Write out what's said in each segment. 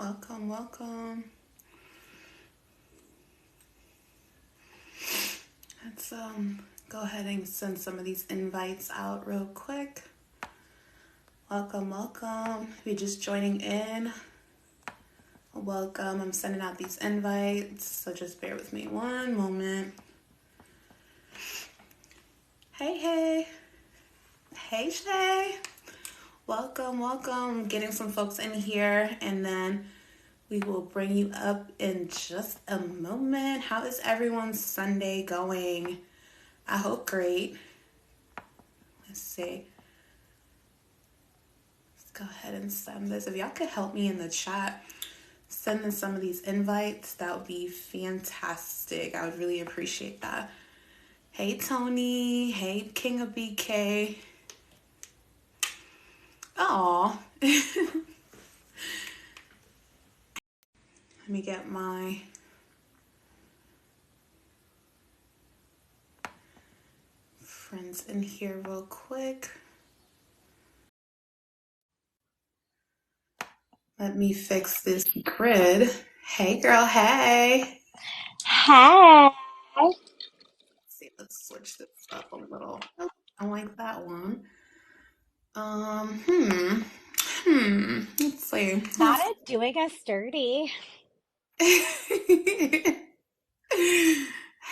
Welcome, welcome. Let's go ahead and send some of these invites out real quick. Welcome, welcome. If you're just joining in, welcome. I'm sending out these invites, so just bear with me one moment. Hey, hey. Hey, Shay. Welcome, welcome. Getting some folks in here, and then we will bring you up in just a moment. How is everyone's Sunday going? I hope great. Let's see. Let's go ahead and send this. If y'all could help me in the chat, sending some of these invites, that would be fantastic. I would really appreciate that. Hey, Tony. Hey, King of BK. Aw. Let me get my friends in here real quick. Let me fix this grid. Hey, girl. Hey. Hi. Let's see. Let's switch this up a little. Oh, I like that one. Let's see. Not it doing us dirty.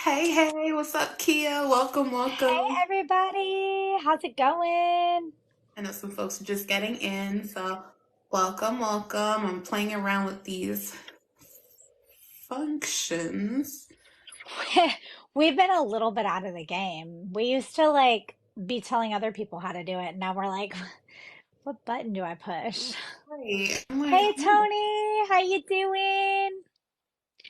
Hey, hey, what's up, Kia? Welcome, Hey, welcome. everybody. How's it going? I know some folks are just getting in, so welcome, welcome. I'm playing around with these functions. We've been a little bit out of the game. We used to be telling other people how to do it. Now we're like, what button do I push? Right. I'm like, Hey, Tony. How you doing?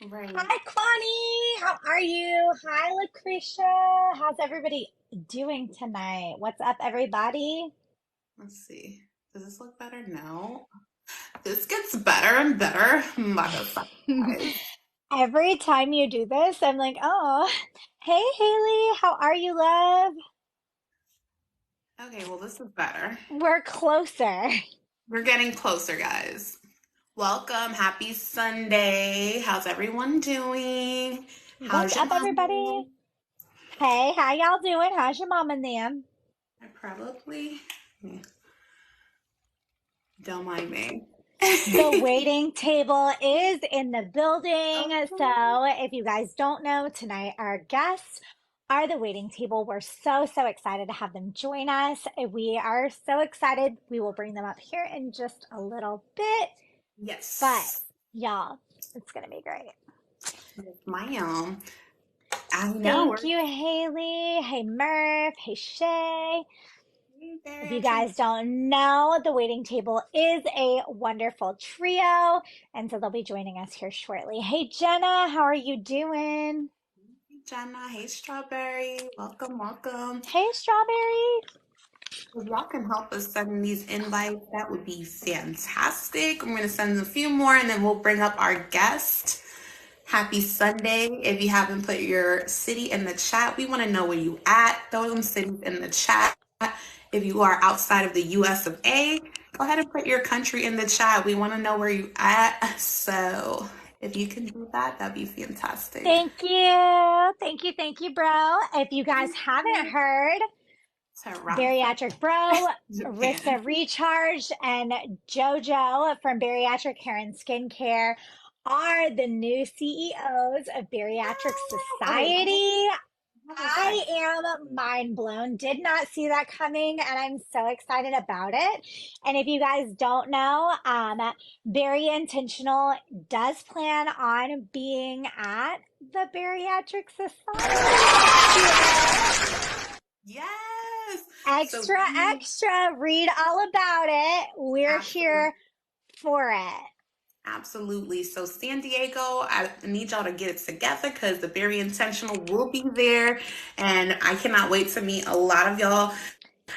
right. Hi, Connie. How are you? Hi, Lucretia. How's everybody doing tonight? What's up, everybody? Let's see. Does this look better? No. This gets better and better. Motherfucker. Every time you do this, I'm like, oh, hey, Haley, how are you, love? Okay, well, this is better. We're closer. We're getting closer, guys. Welcome. Happy Sunday. How's everyone doing? What's How's your up, mom? everybody? Hey, how y'all doing? How's your mom and them? I probably yeah, don't mind me. The waiting table is in the building. Okay. So, if you guys don't know, tonight our guests are the waiting table. We're so excited to have them join us. We are so excited. We will bring them up here in just a little bit. But, Yes. y'all, it's going to be great. Yes, ma'am. I know. Thank you, Haley. Hey, Murph. Hey, Shay. If you Bariatric. guys don't know, the waiting table is a wonderful trio, and so they'll be joining us here shortly. Hey, Jenna, how are you doing? Jenna. Hey, Strawberry. Welcome, welcome. Hey, Strawberry. If y'all can help us send these invites, that would be fantastic. I'm going to send a few more and then we'll bring up our guest. Happy Sunday. If you haven't put your city in the chat, we want to know where you at. Throw them cities in the chat. If you are outside of the US of A, go ahead and put your country in the chat. We want to know where you at. So if you can do that, that'd be fantastic. Thank you, bro. If you guys haven't heard, Toronto, Bariatric Bro, Japan. Rissa Recharge, and JoJo from Bariatric Hair and Skincare are the new CEOs of Bariatric Okay, Society. hold on a I sec. am mind blown. Did not see that coming, and I'm so excited about it. And if you guys don't know, Very Intentional does plan on being at the Bariatric Society next year. Yes. So Extra, we extra, read all about it. We're absolutely. here for it. Absolutely. So San Diego, I need y'all to get it together because the Very Intentional will be there. And I cannot wait to meet a lot of y'all.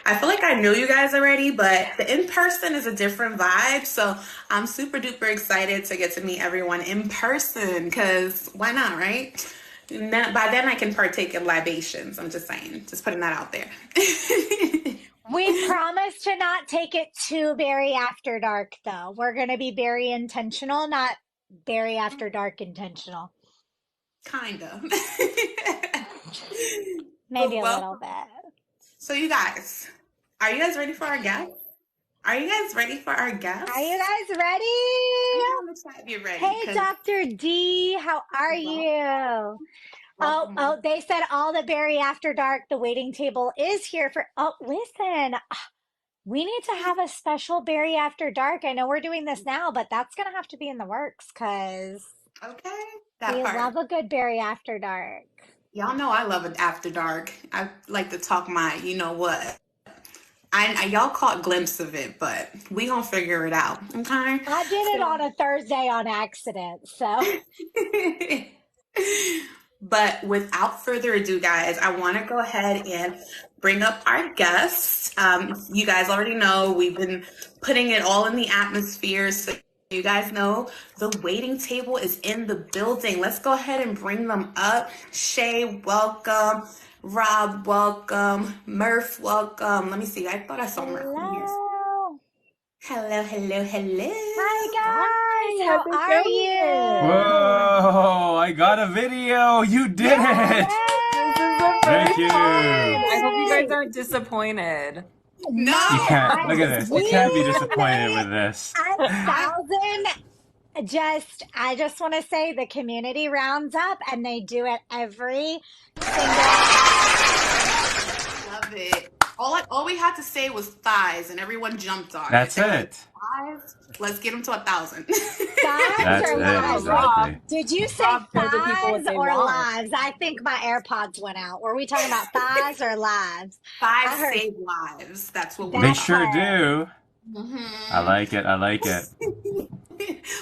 I feel like I know you guys already, but the in person is a different vibe. So I'm super duper excited to get to meet everyone in person because why not, right? And then, by then I can partake in libations. I'm just saying, just putting that out there. We promise to not take it too very after dark, though. We're going to be very intentional, not very after dark intentional. Kind of. Maybe But a little welcome. bit. So, you guys, are you guys ready for our guest? Are you guys ready for our Are you guest? guys Let me ready? know in the chat if you're ready, Hey, because Dr. D, how are you? Oh, welcome. oh, they said all the berry after dark. The waiting table is here for. Oh, listen, we need to have a special berry after dark. I know we're doing this now, but that's gonna have to be in the works because Okay, that we part. love a good berry after dark. Y'all know I love it after dark. I like to talk my, you know what. Y'all caught glimpse of it, but we gonna figure it out, okay? I did it So, on a Thursday on accident, so. but without further ado, guys, I want to go ahead and bring up our guest. You guys already know we've been putting it all in the atmosphere, so you guys know the waiting table is in the building. Let's go ahead and bring them up. Shay, welcome. Rob, welcome. Murph, welcome. Let me see. I thought I saw Murph in here. Hello. Hello, hello, Hi, hello. guys. Hi, how's How it are going? you? Whoa, I got a video. You did it. This is Thank you. amazing. I hope you guys Yay! aren't disappointed. No. You Not, can't, look at this. You can't be we disappointed with this. a I thousand I just want to say the community rounds up and they do it every single love it. All we had to say was thighs, and everyone jumped on it. That's They were like, it. thighs? Let's get them to 1,000. thighs That's or it, Wow, lives. Rob. exactly. Did you say Rob, show the people what thighs they or want. lives? I think my AirPods went out. Were we talking about thighs or lives? Thighs I heard save lives. That's what we're They that talking sure part. do. I about. like it. I like it.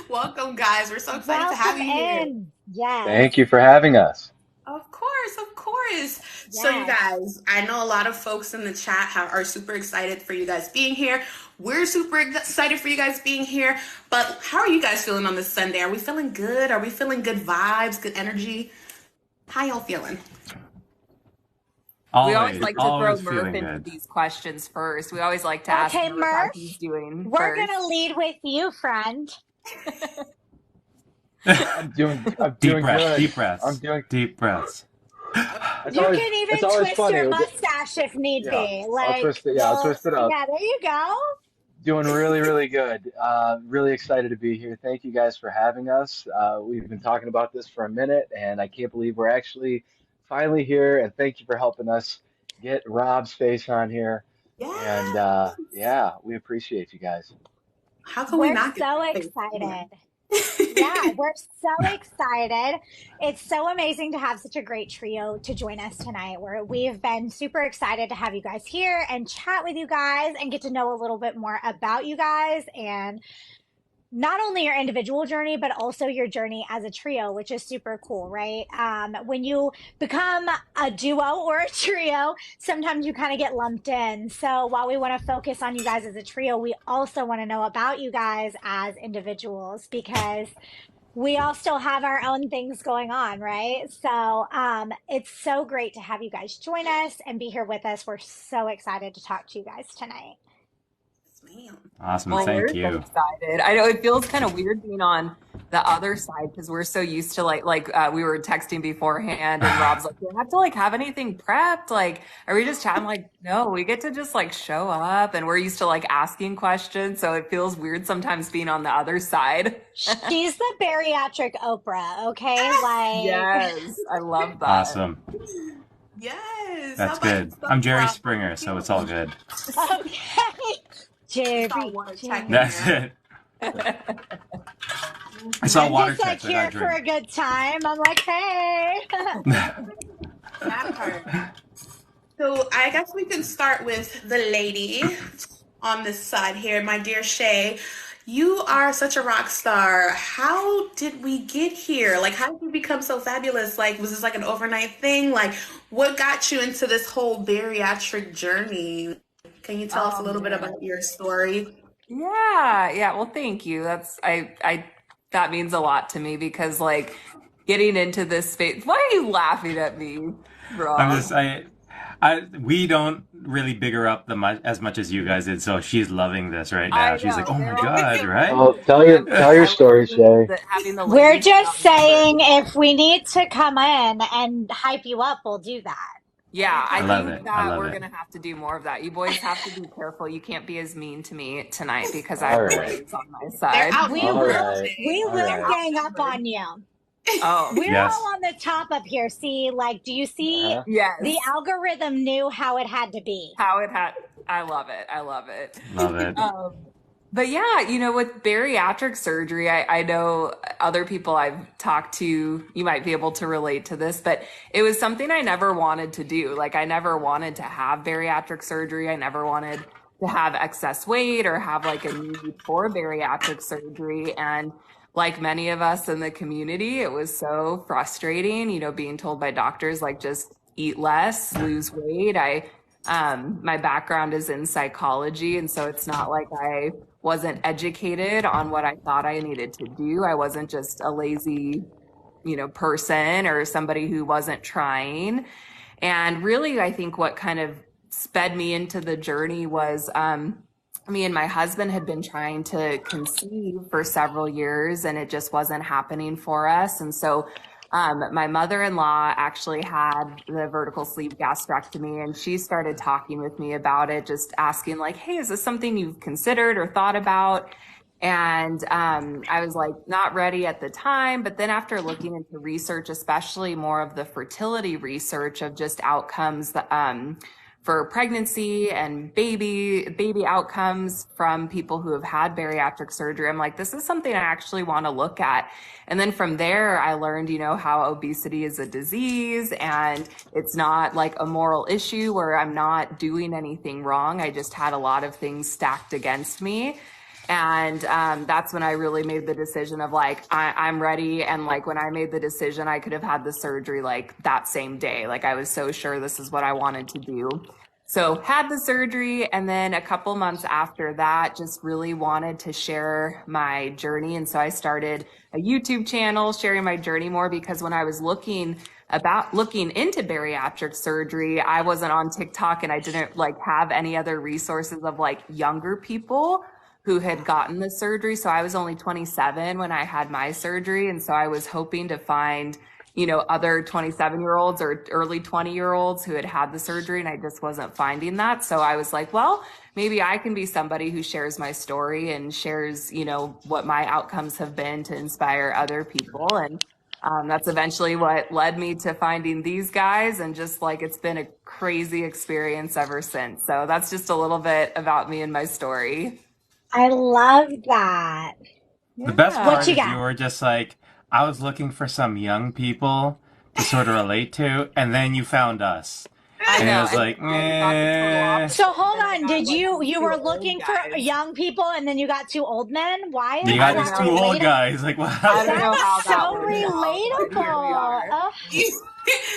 Welcome, guys. We're so excited to have Welcome you here. in. Yes. Thank you for having us. Of course, of course. So, you Yes. guys, I know a lot of folks in the chat are super excited for you guys being here. We're super excited for you guys being here. But how are you guys feeling on this Sunday? Are we feeling good? Are we feeling good vibes, good energy? How y'all feeling? We always Always, like to throw always Murph feeling into good. these questions first. We always like to ask Okay, Murph how he's Murph, doing we're first. gonna lead with you, friend. I'm doing Deep breaths, good. deep breaths, I'm doing deep breaths. it's You always can it's even always twist funny. your mustache if need Yeah. be. I'll Like twist it, yeah, I'll you'll, twist it up. yeah, there you go. Doing really, really good. Really excited to be here. Thank you guys for having us. We've been talking about this for a minute and I can't believe we're actually finally here, and thank you for helping us get Rob's face on here. And Yeah. yeah, we appreciate you guys. How can we We're not get so that face excited. on? Yeah, we're so excited. It's so amazing to have such a great trio to join us tonight. We've been super excited to have you guys here and chat with you guys and get to know a little bit more about you guys and not only your individual journey, but also your journey as a trio, which is super cool, right? When you become a duo or a trio, sometimes you kind of get lumped in. So while we want to focus on you guys as a trio, we also want to know about you guys as individuals because we all still have our own things going on, right? So it's so great to have you guys join us and be here with us. We're so excited to talk to you guys tonight. Ma'am. Awesome. Well, Thank we're so you. excited. I know it feels kind of weird being on the other side because we're so used to we were texting beforehand and Rob's like, do you have to have anything prepped? Like, are we just chatting? Like, no, we get to just show up and we're used to asking questions. So it feels weird sometimes being on the other side. She's the bariatric Oprah, okay? Like, Yes, I love that. Awesome. Yes. How That's about good. yourself, I'm Jerry Rob? How Springer, you so it's all feeling? good. okay. Saw Jerry, water check in Jerry. That's there. it. I saw I'm water just like checks. I got here a for a drink. good time. I'm like, hey. That part. So I guess we can start with the lady on this side here, my dear Shay. You are such a rock star. How did we get here? Like, how did you become so fabulous? Like, was this like an overnight thing? Like, what got you into this whole bariatric journey? Can you tell us a Oh little bit man. about your story? Yeah. Well, thank you. That means a lot to me because getting into this space. Why are you laughing at me, I'm just Rob? We don't really big her up as much as you guys did, so she's loving this right now. I She's like, know "Oh my they're all God!" saying Right? Oh, yeah, tell your I love story, Shay. having the We're ladies just out in saying person. if we need to come in and hype you up, we'll do that. Yeah, I I love think it. I that love we're it. gonna have to do more of that. You boys have to be careful. You can't be as mean to me tonight because I All have the right. ladies on my They're side. We All will, right. we All will right. gang up on you. Oh, We're all Yes. on the top up here. See, like, do you see Uh-huh. the yes. algorithm knew how it had to be? How it had. I love it. I love it. Love it. But yeah, with bariatric surgery, I know other people I've talked to, you might be able to relate to this, but it was something I never wanted to do. Like, I never wanted to have bariatric surgery. I never wanted to have excess weight or have like a need for bariatric surgery. And like many of us in the community, it was so frustrating, being told by doctors, like, just eat less, lose weight. My background is in psychology, and so it's not like I wasn't educated on what I thought I needed to do. I wasn't just a lazy, person or somebody who wasn't trying. And really, I think what kind of sped me into the journey was me and my husband had been trying to conceive for several years, and it just wasn't happening for us. And so my mother-in-law actually had the vertical sleeve gastrectomy, and she started talking with me about it, just asking like, hey, is this something you've considered or thought about? And I was like, not ready at the time. But then after looking into research, especially more of the fertility research of just outcomes for pregnancy and baby outcomes from people who have had bariatric surgery, I'm like, this is something I actually want to look at. And then from there, I learned, how obesity is a disease and it's not like a moral issue where I'm not doing anything wrong. I just had a lot of things stacked against me. And that's when I really made the decision of like, I'm ready. And like when I made the decision, I could have had the surgery like that same day. Like I was so sure this is what I wanted to do. So had the surgery, and then a couple months after that, just really wanted to share my journey. And so I started a YouTube channel sharing my journey more, because when I was looking into bariatric surgery, I wasn't on TikTok and I didn't like have any other resources of like younger people who had gotten the surgery. So I was only 27 when I had my surgery. And so I was hoping to find, other 27-year-olds or early 20-year-olds who had had the surgery, and I just wasn't finding that. So I was like, well, maybe I can be somebody who shares my story and shares, what my outcomes have been to inspire other people. And that's eventually what led me to finding these guys. And just like, it's been a crazy experience ever since. So that's just a little bit about me and my story. I love that. The best Yeah. What part you is you got? were just like, I was looking for some young people to sort of relate to, and then you found us. I And it know. was And like, then I got the total opposite. So hold And I on. got Did like you the you two were old looking for guys. young people and then you got two old men? Why you is got I these don't that two know. old relatable? guys. Like, I wow. don't know how That's that so worked out, but here we relatable. are. Oh, she's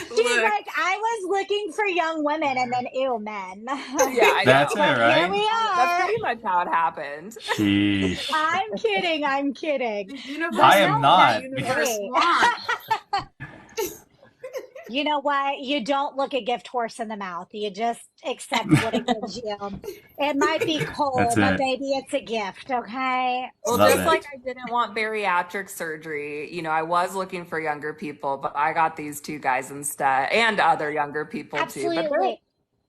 Look, like, I was looking for young women and then ew men. Yeah, I That's know. it, But here right? we That's are. pretty much how it happened. Sheesh. I'm kidding. I'm kidding. the But universe I is am no, what the that's not. universe great. wants. You know what? You don't look a gift horse in the mouth. You just accept what it gives you. It might be That's cold, but it. baby, it's a gift, okay? Well, Love just it. like I didn't want bariatric surgery, I was looking for younger people, but I got these two guys instead, and other younger people too. But Absolutely.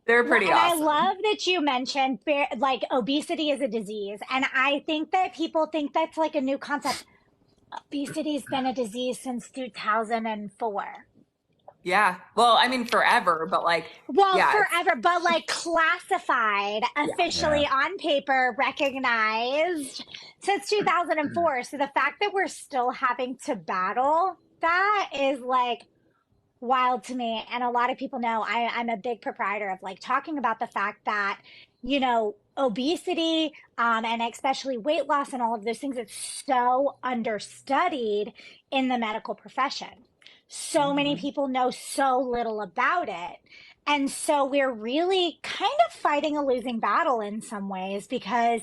they're Well, pretty and I awesome. love that you mentioned like obesity is a disease. And I think that people think that's like a new concept. Obesity's been a disease since 2004. Yeah. Well, I mean forever, but like, Well, yeah, it's forever, but like classified, yeah. officially Yeah. on paper, recognized since 2004. So the fact that we're still having to battle that is like wild to me. And a lot of people know I'm a big proprietor of like talking about the fact that, obesity, and especially weight loss and all of those things, it's so understudied in the medical profession. So many Mhm. people know so little about it. And so we're really kind of fighting a losing battle in some ways because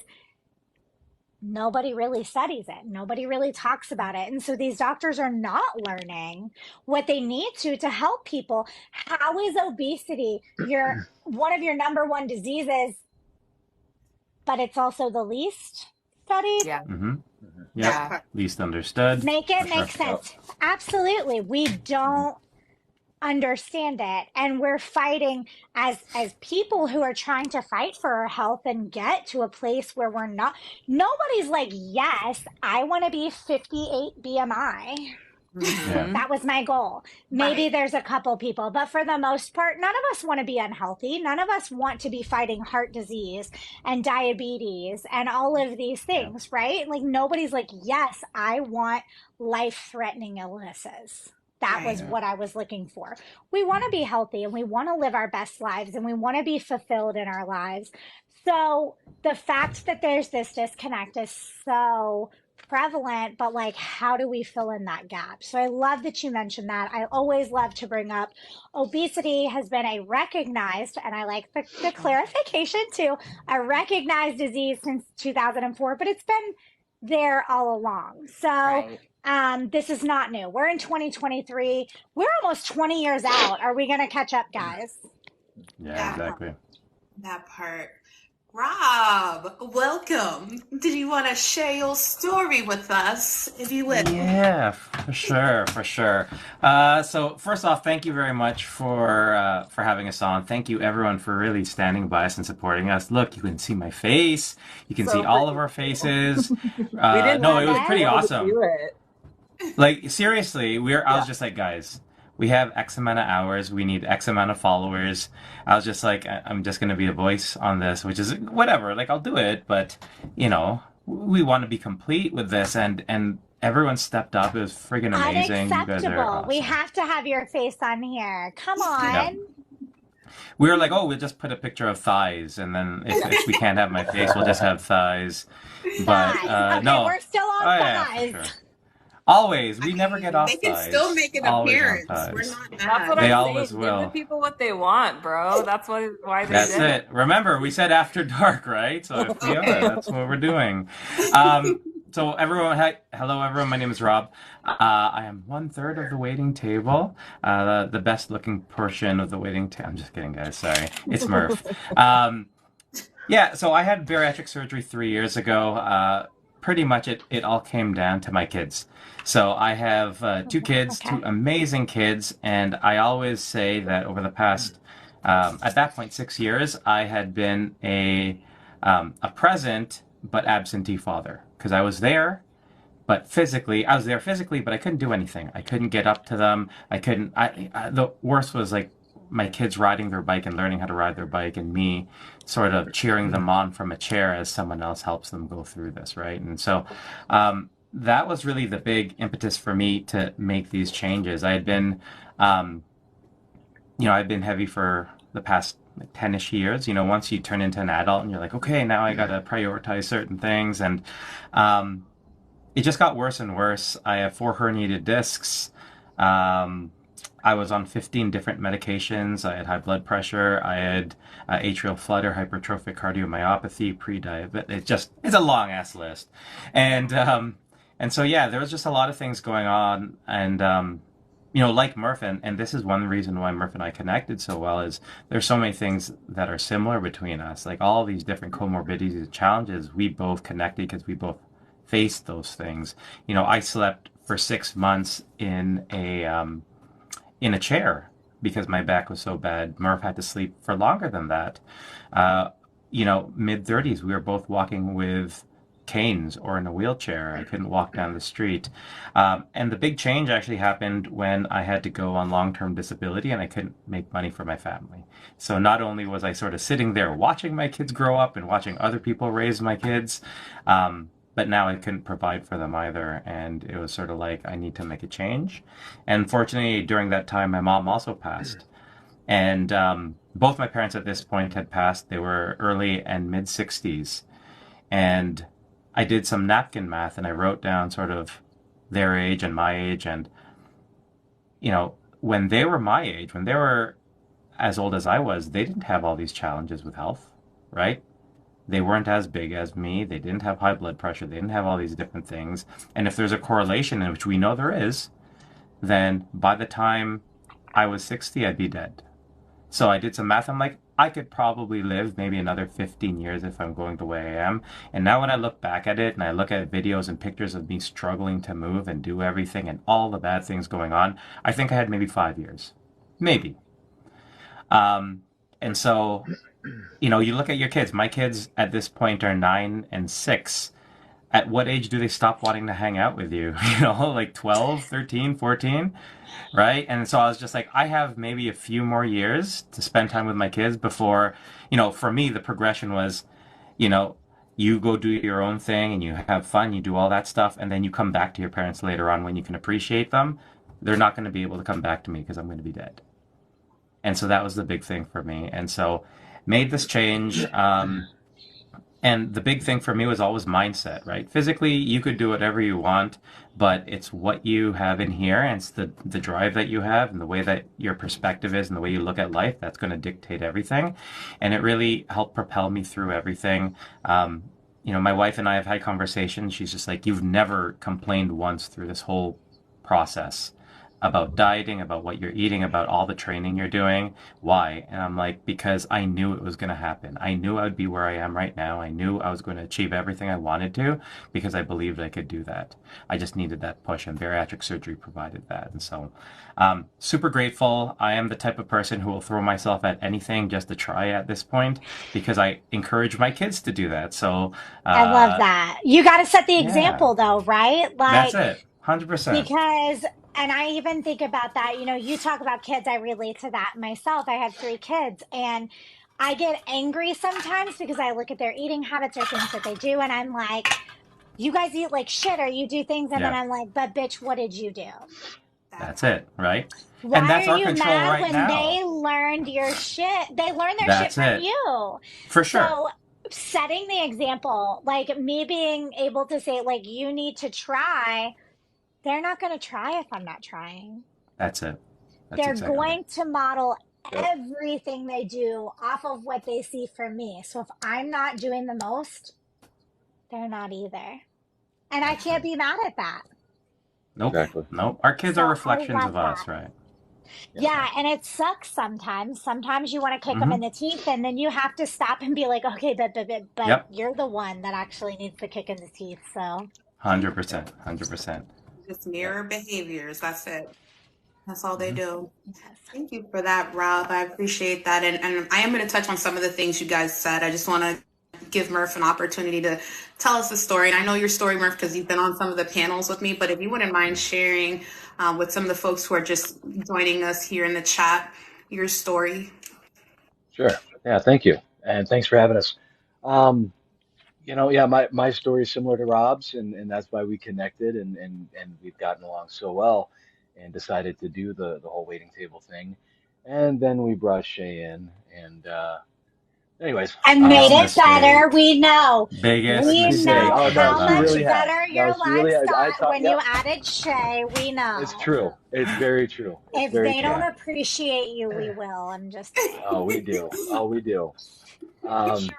nobody really studies it. Nobody really talks about it. And so these doctors are not learning what they need to help people. How is obesity your one of your number one diseases, but it's also the least studied? Yeah. Mm-hmm. Yep. That Yeah. part. Least understood, Make for it sure. make Yep. sense. Absolutely. We don't understand it, and we're fighting as people who are trying to fight for our health and get to a place where we're not, nobody's like, yes, I want to be 58 BMI. Yeah. Hmm. That was my goal. Maybe Right. there's a couple people, but for the most part, none of us want to be unhealthy. None of us want to be fighting heart disease and diabetes and all of these Yeah. things, right? Like nobody's like, yes, I want life-threatening illnesses. That was Right. Yeah. what I was looking for. We want to be healthy and we want to live our best lives and we want to be fulfilled in our lives. So the fact that there's this disconnect is so prevalent, but like, how do we fill in that gap? So I love that you mentioned that. I always love to bring up obesity has been a recognized, and I like the clarification too, a recognized disease since 2004, but it's been there all along. So Right. this is not new. We're in 2023. We're almost 20 years out. Are we going to catch up, guys? Yeah, That exactly. that part. Rob, welcome. Did you want to share your story with us, if you will? Yeah, for sure, for sure. So first off, thank you very much for having us on. Thank you everyone for really standing by us and supporting us. Look, you can see my face. You can see So all of pretty our cool. faces. We didn't No, Love it even was be pretty it. able to awesome. do it. Like seriously, I was Yeah. just like, guys, we have X amount of hours. We need X amount of followers. I was just like, I'm just gonna be a voice on this, which is whatever. Like I'll do it, but we want to be complete with this, and everyone stepped up. It was friggin' amazing. You guys are Unacceptable. We awesome. have to have your face on here. Come Yeah. on. We were like, oh, we'll just put a picture of thighs, and then if we can't have my face, we'll just have thighs. But Thighs. Okay, no, we're still oh on yeah, for thighs. sure. Always, I we never get mean, they off can still thighs. make an Always on appearance. We're thighs. not That's what mad. They I'm always saying. Give the will. people what they want, bro. That's why they That's did it. it. Remember, we said after dark, right? So if we are, Okay. that's what we're doing. So everyone, hello everyone. My name is Rob. I am 1/3 of the waiting table, the best looking portion of the waiting table. I'm just kidding, guys. Sorry, it's Murph. Um, yeah, so I had bariatric surgery 3 years ago. Pretty much it all came down to my kids. So I have two kids, two Okay. amazing kids, and I always say that over the past, at that point, 6 years, I had been a present but absentee father because I was there, but physically, I was there physically, but I couldn't do anything. I couldn't get up to them. I couldn't. The worst was like my kids riding their bike and learning how to ride their bike, and me sort of cheering them on from a chair as someone else helps them go through this, right? And so that was really the big impetus for me to make these changes. I had been, um, I've been heavy for the past like 10-ish years. Once you turn into an adult and you're like, okay, now I gotta prioritize certain things, and um, it just got worse and worse. I have 4 herniated discs. Um, I was on 15 different medications. I had high blood pressure. I had atrial flutter, hypertrophic cardiomyopathy, pre-diabetic. It's a long ass list. And so, yeah, there was just a lot of things going on. And, like Murph, and this is one reason why Murph and I connected so well, is there's so many things that are similar between us. Like all these different comorbidities and challenges, we both connected because we both faced those things. I slept for 6 months in a chair because my back was so bad. Murph had to sleep for longer than that. Uh, Mid 30s, we were both walking with canes or in a wheelchair. I couldn't walk down the street. And the big change actually happened when I had to go on long-term disability and I couldn't make money for my family. So not only was I sort of sitting there watching my kids grow up and watching other people raise my kids, but now I couldn't provide for them either. And it was sort of like, I need to make a change. And fortunately, during that time, my mom also passed. And both my parents at this point had passed. They were early and mid 60s. And I did some napkin math and I wrote down sort of their age and my age. And, when they were my age, when they were as old as I was, they didn't have all these challenges with health, right? They weren't as big as me. They didn't have high blood pressure. They didn't have all these different things. And if there's a correlation, in which we know there is, then by the time I was 60, I'd be dead. So I did some math. I'm like, I could probably live maybe another 15 years if I'm going the way I am. And now when I look back at it and I look at videos and pictures of me struggling to move and do everything and all the bad things going on, I think I had maybe 5 years. Maybe. Um, and so, you look at your kids. My kids at this point are 9 and 6. At what age do they stop wanting to hang out with you? Like 12, 13, 14, right? And so I was just like, I have maybe a few more years to spend time with my kids before, for me, the progression was, you know, you go do your own thing and you have fun, you do all that stuff, and then you come back to your parents later on when you can appreciate them. They're not going to be able to come back to me because I'm going to be dead. And so that was the big thing for me. And so made this change. And the big thing for me was always mindset, right? Physically, you could do whatever you want, but it's what you have in here, and it's the drive that you have, and the way that your perspective is, and the way you look at life, that's going to dictate everything. And it really helped propel me through everything. My wife and I have had conversations. She's just like, you've never complained once through this whole process about dieting, about what you're eating, about all the training you're doing. Why? And I'm like, because I knew it was going to happen. I knew I would be where I am right now. I knew I was going to achieve everything I wanted to because I believed I could do that. I just needed that push, and bariatric surgery provided that. And so, super grateful. I am the type of person who will throw myself at anything just to try at this point because I encourage my kids to do that. So, I love that. You got to set the yeah, example though, right? that's Like, it. 100%. because, and I even think about that, you talk about kids, I relate to that myself. I have 3 kids and I get angry sometimes because I look at their eating habits or things that they do and I'm like, you guys eat like shit or you do things. And then Yeah. I'm like, but bitch, what did you do? That's it, right? And Why that's are our you control mad right when now. they learned your shit? They learned their shit That's from it. you. For sure. So setting the example, like me being able to say, like, you need to try, they're not going to try if I'm not trying. That's it. That's They're exactly it. going to model Yep. everything they do off of what they see from me. So if I'm not doing the most, they're not either. And I That's can't right. be mad at that. Nope. Exactly. Nope. Our kids So are I reflections love of that. us, right? Yeah. Yeah, and it sucks sometimes. Sometimes you want to kick them Mm-hmm. in the teeth, and then you have to stop and be like, okay, but Yep. you're the one that actually needs the kick in the teeth. So 100%. 100%. Just Yep. mirror behaviors. That's it. That's all they Mm-hmm. do. yes. Thank you for that, Rob. I appreciate that. And I am going to touch on some of the things you guys said. I just want to give Murph an opportunity to tell us the story. And I know your story, Murph, because you've been on some of the panels with me. But if you wouldn't mind sharing with some of the folks who are just joining us here in the chat, your story. Sure. Yeah. Thank you, and thanks for having us. Um, yeah, my story is similar to Rob's, and that's why we connected, and we've gotten along so well, and decided to do the whole waiting table thing, and then we brought Shay in, and anyways, And made Biggest it better. mistake. We know. Biggest We she did. know mistake Oh ever no, how she much really done. has. better No, your she really. lives I got thought. when you Yep, added Shay. We it's know. true. It's very true. It's If very they don't true. Yeah. appreciate you, we will. I'm just Oh, we saying. do. Oh, we do. Um,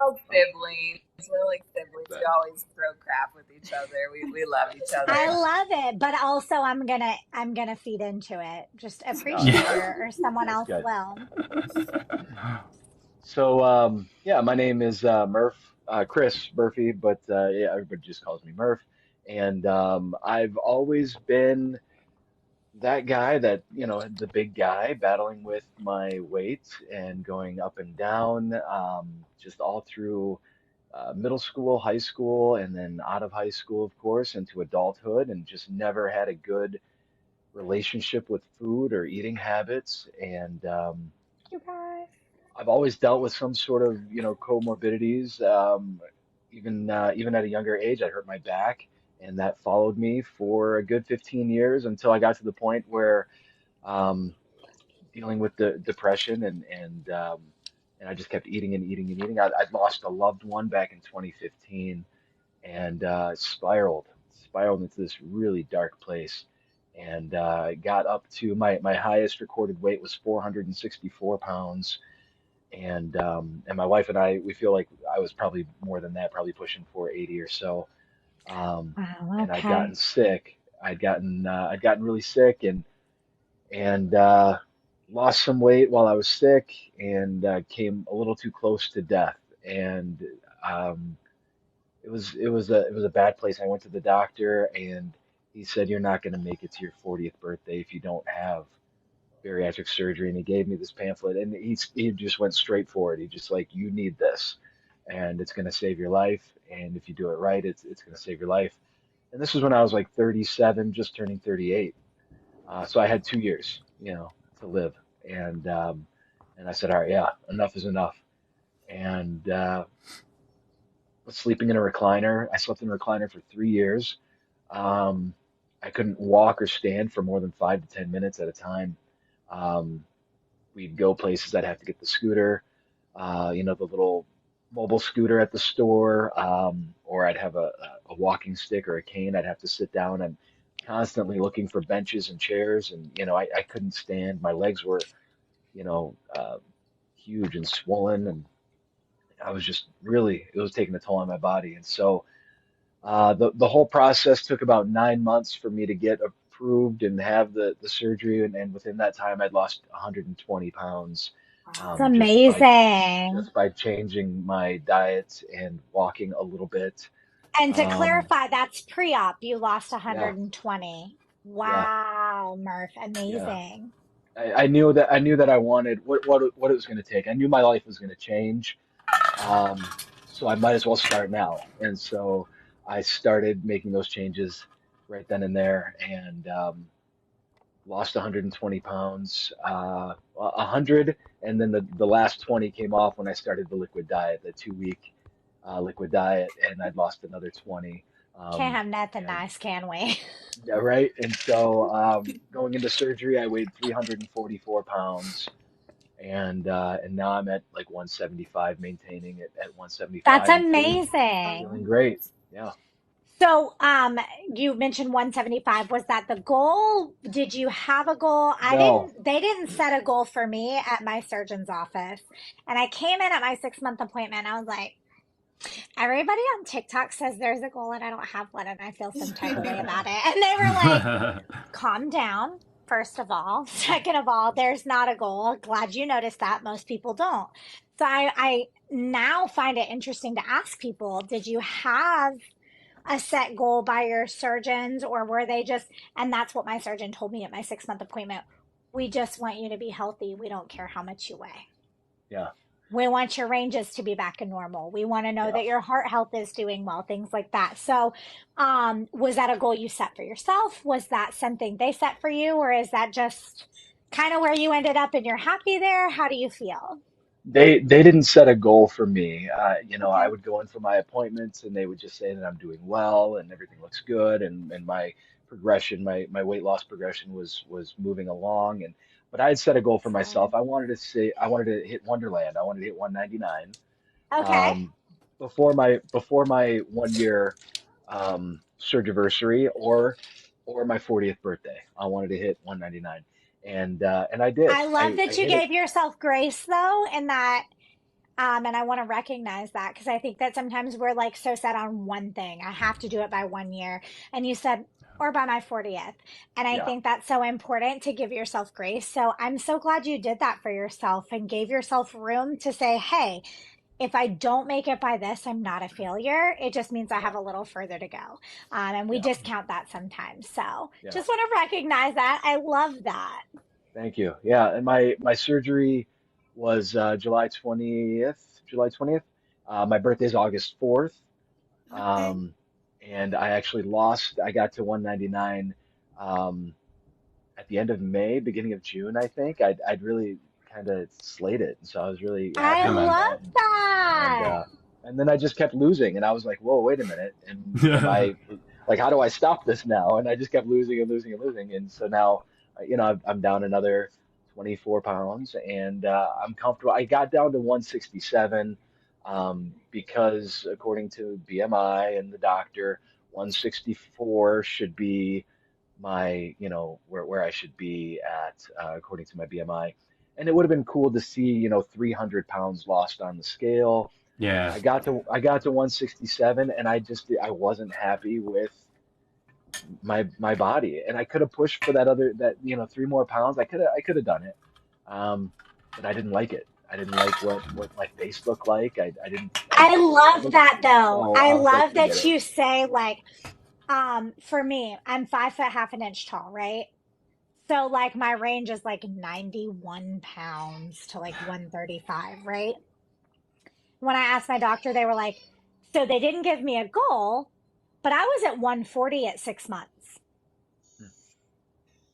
Oh, siblings. We're like siblings. We but always throw crap with each other. We love each I other. love it, but also I'm gonna feed into it. Just no, appreciate Yeah. her, or someone that's else good. will. So, yeah, my name is Chris Murphy, but yeah, everybody just calls me Murph. And I've always been that guy that, the big guy battling with my weight and going up and down, just all through middle school, high school, and then out of high school, of course, into adulthood, and just never had a good relationship with food or eating habits. And You guys. I've always dealt with some sort of, comorbidities. Even at a younger age, I hurt my back, and that followed me for a good 15 years until I got to the point where um, dealing with the depression and I just kept eating and eating and eating. I'd lost a loved one back in 2015 and spiraled into this really dark place. And got up to my highest recorded weight was 464 pounds, and my wife and I, we feel like I was probably more than that, probably pushing 480 or so. Wow, And I'd gotten okay. sick. I'd gotten really sick and lost some weight while I was sick and came a little too close to death. And um, it was a bad place. I went to the doctor and he said, "You're not going to make it to your 40th birthday if you don't have bariatric surgery." And he gave me this pamphlet and he just went straight for it. He just like, "You need this and it's going to save your life. And if you do it right, it's going to save your life." And this was when I was like 37, just turning 38. So I had 2 years, to live. And and I said, "All right, yeah, enough is enough." And was sleeping in a recliner. I slept in a recliner for 3 years. Um, I couldn't walk or stand for more than 5 to 10 minutes at a time. Um, we'd go places. I'd have to get the scooter, the little mobile scooter at the store, or I'd have a walking stick or a cane. I'd have to sit down and constantly looking for benches and chairs. And, I couldn't stand. My legs were, you know, uh, huge and swollen. And I was just really, it was taking a toll on my body. And so the whole process took about 9 months for me to get approved and have the surgery. And within that time, I'd lost 120 pounds It's just amazing. by changing my diet and walking a little bit. And to Um, clarify, that's pre-op. You lost yeah, 120. yeah, Wow, Murph, yeah. amazing. I knew that I wanted what it was going to take. I knew my life was going to change. So I might as well start now. And so I started making those changes right then and there, and lost 120 pounds, 100, and then the last 20 came off when I started the liquid diet, the 2 week liquid diet, and I'd lost another 20. Can't Um, have nothing and nice, can we? yeah, right. And so going into surgery, I weighed 344 pounds, and now I'm at like 175, maintaining it at That's 175 and feeling amazing. great. Yeah. So, you mentioned 175. Was that the goal? Did you have a goal? No. They didn't set a goal for me at my surgeon's office. And I came in at my 6 month appointment. I was like, everybody on TikTok says there's a goal and I don't have one. And I feel some type of way about it. And they were like, calm down. First of all, second of all, there's not a goal. Glad you noticed that. Most people don't. So I now find it interesting to ask people, did you have a set goal by your surgeons, or were they just, and that's what my surgeon told me at my 6 month appointment, we just want you to be healthy. We don't care how much you weigh. Yeah. We want your ranges to be back in normal. We want to know Yeah. that your heart health is doing well, things like that. So, was that a goal you set for yourself? Was that something they set for you, or is that just kind of where you ended up and you're happy there? How do you feel? They didn't set a goal for me. I Okay. would go in for my appointments and they would just say that I'm doing well and everything looks good and my progression, my weight loss progression was moving along. And but I had set a goal for myself. Excellent. I wanted to hit Wonderland. I wanted to hit 199 Okay. um, before my 1 year surgiversary or my 40th birthday. I wanted to hit 199, and I did. I love I that you hit it. gave yourself grace though, and that and I want to recognize that because I think that sometimes we're like so set on one thing. I have to do it by 1 year. And you said, or by my 40th. And I Yeah, think that's so important to give yourself grace. So I'm so glad you did that for yourself and gave yourself room to say, hey, if I don't make it by this, I'm not a failure. It just means I yeah, have a little further to go. And we yeah, discount that sometimes. So yeah. just want to recognize that. I love that. Thank you. Yeah, and my surgery was July 20th. My birthday is August 4th. Okay. Um, and I actually lost. I got to 199 um, at the end of May, beginning of June, I think. I'd really kind of slayed it, so I was really I happy about Amen. love that. And that. uh, and then I just kept losing, and I was like, "Whoa, wait a minute! And am Yeah. I like, how do I stop this now?" And I just kept losing and losing and losing, and so now, I'm down another 24 pounds, and I'm comfortable. I got down to 167 because according to BMI and the doctor, 164 should be where I should be at according to my BMI. and it would have been cool to see, 300 pounds lost on the scale. Yeah. I got to 167, and I wasn't happy with my body, and I could have pushed for that 3 more pounds. I could have done it, but I didn't like it. I didn't like what my face looked like. I didn't. I I love was, that though. so I I was like, love forget that it. you say like, for me, I'm 5 foot half an inch tall, right? So like my range is like 91 pounds to like 135, right? When I asked my doctor, they were like, so they didn't give me a goal, but I was at 140 at 6 months. Right.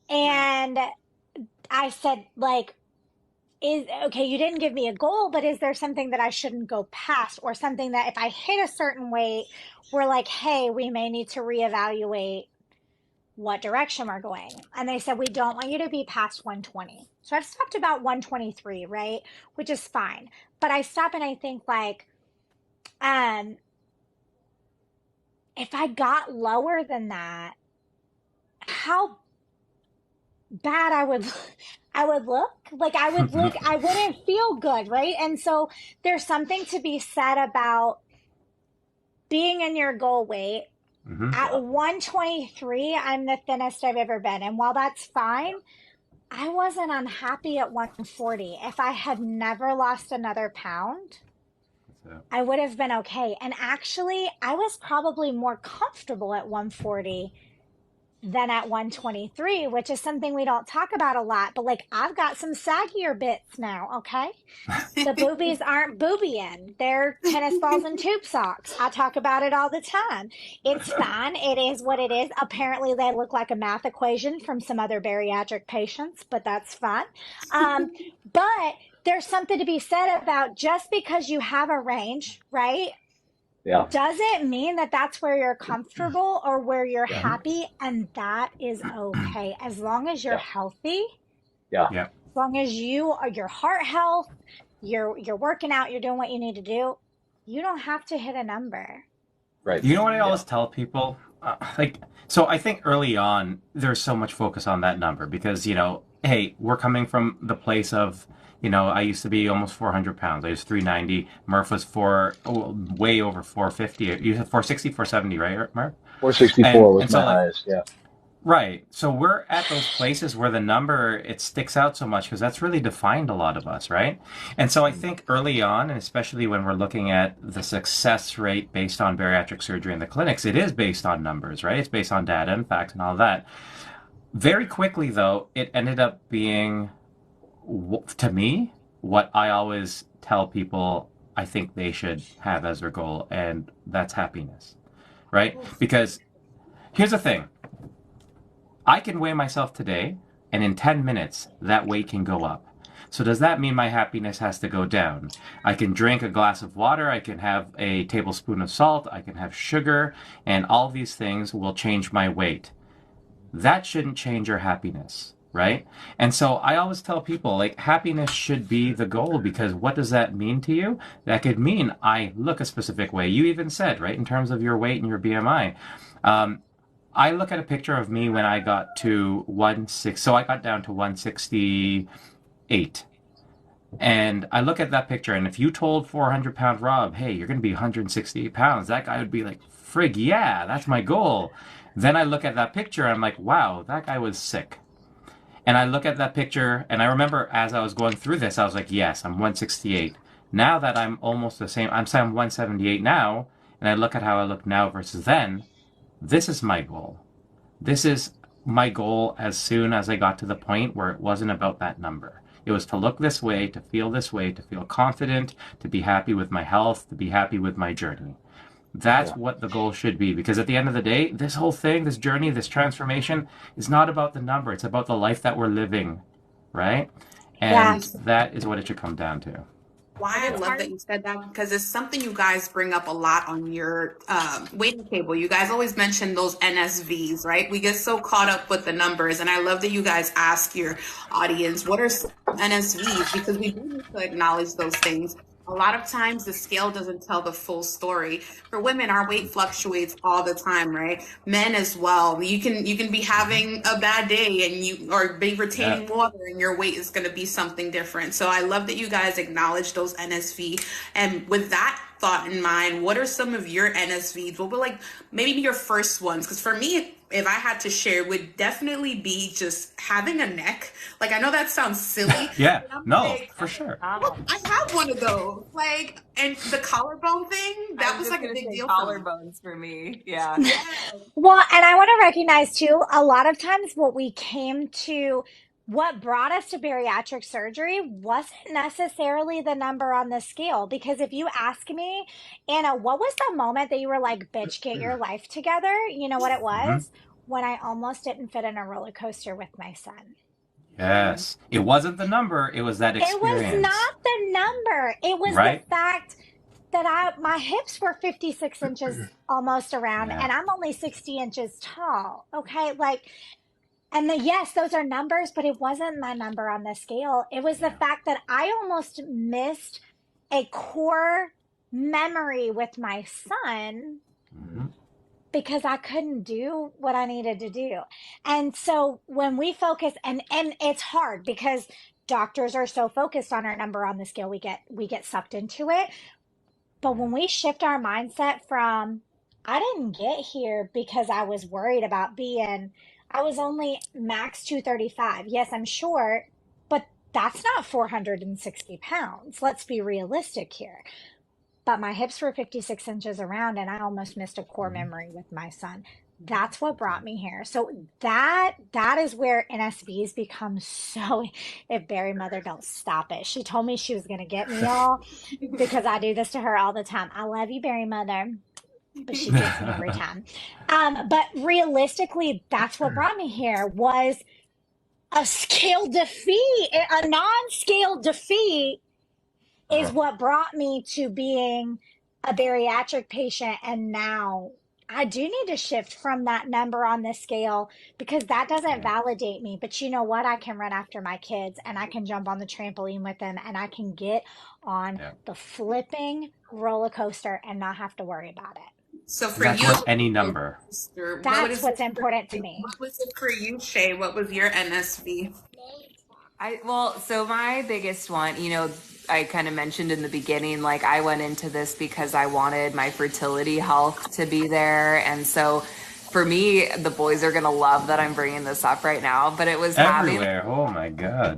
And I said, like, is okay, you didn't give me a goal, but is there something that I shouldn't go past, or something that if I hit a certain weight, we're like, hey, we may need to reevaluate what direction we're going? And they said, we don't want you to be past 120. So I've stopped about 123, right? Which is fine. But I stop and I think like, um, if I got lower than that, how bad I would look. Like I wouldn't feel good, right? And so there's something to be said about being in your goal weight. Hmm. At Yeah, 123, I'm the thinnest I've ever been. And while that's fine, I wasn't unhappy at 140. If I had never lost another pound, So, I would have been okay. And actually, I was probably more comfortable at 140 than at 123, which is something we don't talk about a lot. But like, I've got some saggier bits now, okay? The boobies aren't boobieing. They're tennis balls and tube socks. I talk about it all the time. It's fine. It is what it is. Apparently, they look like a math equation from some other bariatric patients, but that's fine. But there's something to be said about just because you have a range, right? yeah, Doesn't mean that that's where you're comfortable or where you're yeah, happy, and that is okay as long as you're yeah, healthy, yeah. yeah. as long as you are your heart health, you're working out, you're doing what you need to do. You don't have to hit a number. Right. You know what I Yeah, always tell people? So I think early on, there's so much focus on that number because, hey, we're coming from the place of, I used to be almost 400 pounds. I was 390. Murph was way over 450. You said 460, 470, right, Murph? And, 464 was and my so, like, highest. Yeah, right. So we're at those places where the number it sticks out so much because that's really defined a lot of us, right? And so I think early on, and especially when we're looking at the success rate based on bariatric surgery in the clinics, it is based on numbers, right? It's based on data and facts and all that. Very quickly, though, it ended up being, to me, what I always tell people I think they should have as their goal, and that's happiness, right? Because here's the thing. I can weigh myself today, and in 10 minutes, that weight can go up. So, does that mean my happiness has to go down? I can drink a glass of water, I can have a tablespoon of salt, I can have sugar, and all these things will change my weight. That shouldn't change your happiness, right? And so I always tell people, like, happiness should be the goal because what does that mean to you? That could mean I look a specific way. You even said, right, in terms of your weight and your BMI. Um, I look at a picture of me when I got to 160, so I got down to 168. And I look at that picture, and if you told 400-pound Rob, hey, you're going to be 168 pounds, that guy would be like, frig, yeah, that's my goal. Then I look at that picture, and I'm like, wow, that guy was sick. And I look at that picture, and I remember as I was going through this, I was like, yes, I'm 168. Now that I'm almost the same, I'm saying I'm 178 now, and I look at how I look now versus then, this is my goal. This is my goal as soon as I got to the point where it wasn't about that number. It was to look this way, to feel confident, to be happy with my health, to be happy with my journey. That's yeah, what the goal should be because at the end of the day, this whole thing, this journey, this transformation is not about the number. It's about the life that we're living, right? Yeah. And that is what it should come down to. Why And I it's love hard. that you said that because it's something you guys bring up a lot on your waiting table. You guys always mention those NSVs, right? We get so caught up with the numbers, and I love that you guys ask your audience, what are NSVs? Because we do need to acknowledge those things. A lot of times the scale doesn't tell the full story. For women, our weight fluctuates all the time, right? Men as well. You can be having a bad day and you or be Yeah. retaining water and your weight is going to be something different. So I love that you guys acknowledge those NSV. And with that thought in mind, what are some of your NSVs? What were like maybe your first ones? Because for me, if I had to share, it would definitely be just having a neck. Like I know that sounds silly, Yeah. but I'm No, like, for sure. look, I have one of those. Like, and the collarbone thing, I that was was just like a gonna big say deal for me. collarbones for me. Yeah. Yeah. Well, and I want to recognize too, a lot of times what brought us to bariatric surgery wasn't necessarily the number on the scale. Because if you ask me, Anna, what was the moment that you were like, bitch, get your life together? You know what it Hmm. was? When I almost didn't fit in a roller coaster with my son. Mhm. Yes. It wasn't the number, it was that It was experience, not the number. It was the right? fact that my hips were 56 inches almost around Yeah. and I'm only 60 inches tall. Okay. Like, and yes, those are numbers, but it wasn't my number on the scale. It was the Yeah. fact that I almost missed a core memory with my son Hmm. because I couldn't do what I needed to do. And so when we focus and it's hard because doctors are so focused on our number on the scale, we get sucked into it. But Yeah. when we shift our mindset from, I didn't get here because I was worried about I was only max 235. Yes, I'm short, but that's not 460 pounds. Let's be realistic here. But my hips were 56 inches around and I almost missed a core Mhm. memory with my son. That's what brought me here. So that is where NSVs become so, if Barry Mother don't stop it. She told me she was gonna get me all because I do this to her all the time. I love you, Barry Mother, but she gets me every time. But realistically, that's what brought me here was a scale defeat, a non-scale defeat is Uh-huh. what brought me to being a bariatric patient. And now I do need to shift from that number on the scale because that doesn't Yeah. validate me. But you know what? I can run after my kids and I can jump on the trampoline with them and I can get on Yeah. the flipping roller coaster and not have to worry about it. So for That's you, worth any number. sister, That's what's important to me. what was it for you, Shay? What was your NSV? So my biggest one, I kind of mentioned in the beginning, like I went into this because I wanted my fertility health to be there. And so for me, the boys are going to love that I'm bringing this up right now, but Everywhere. Oh my God.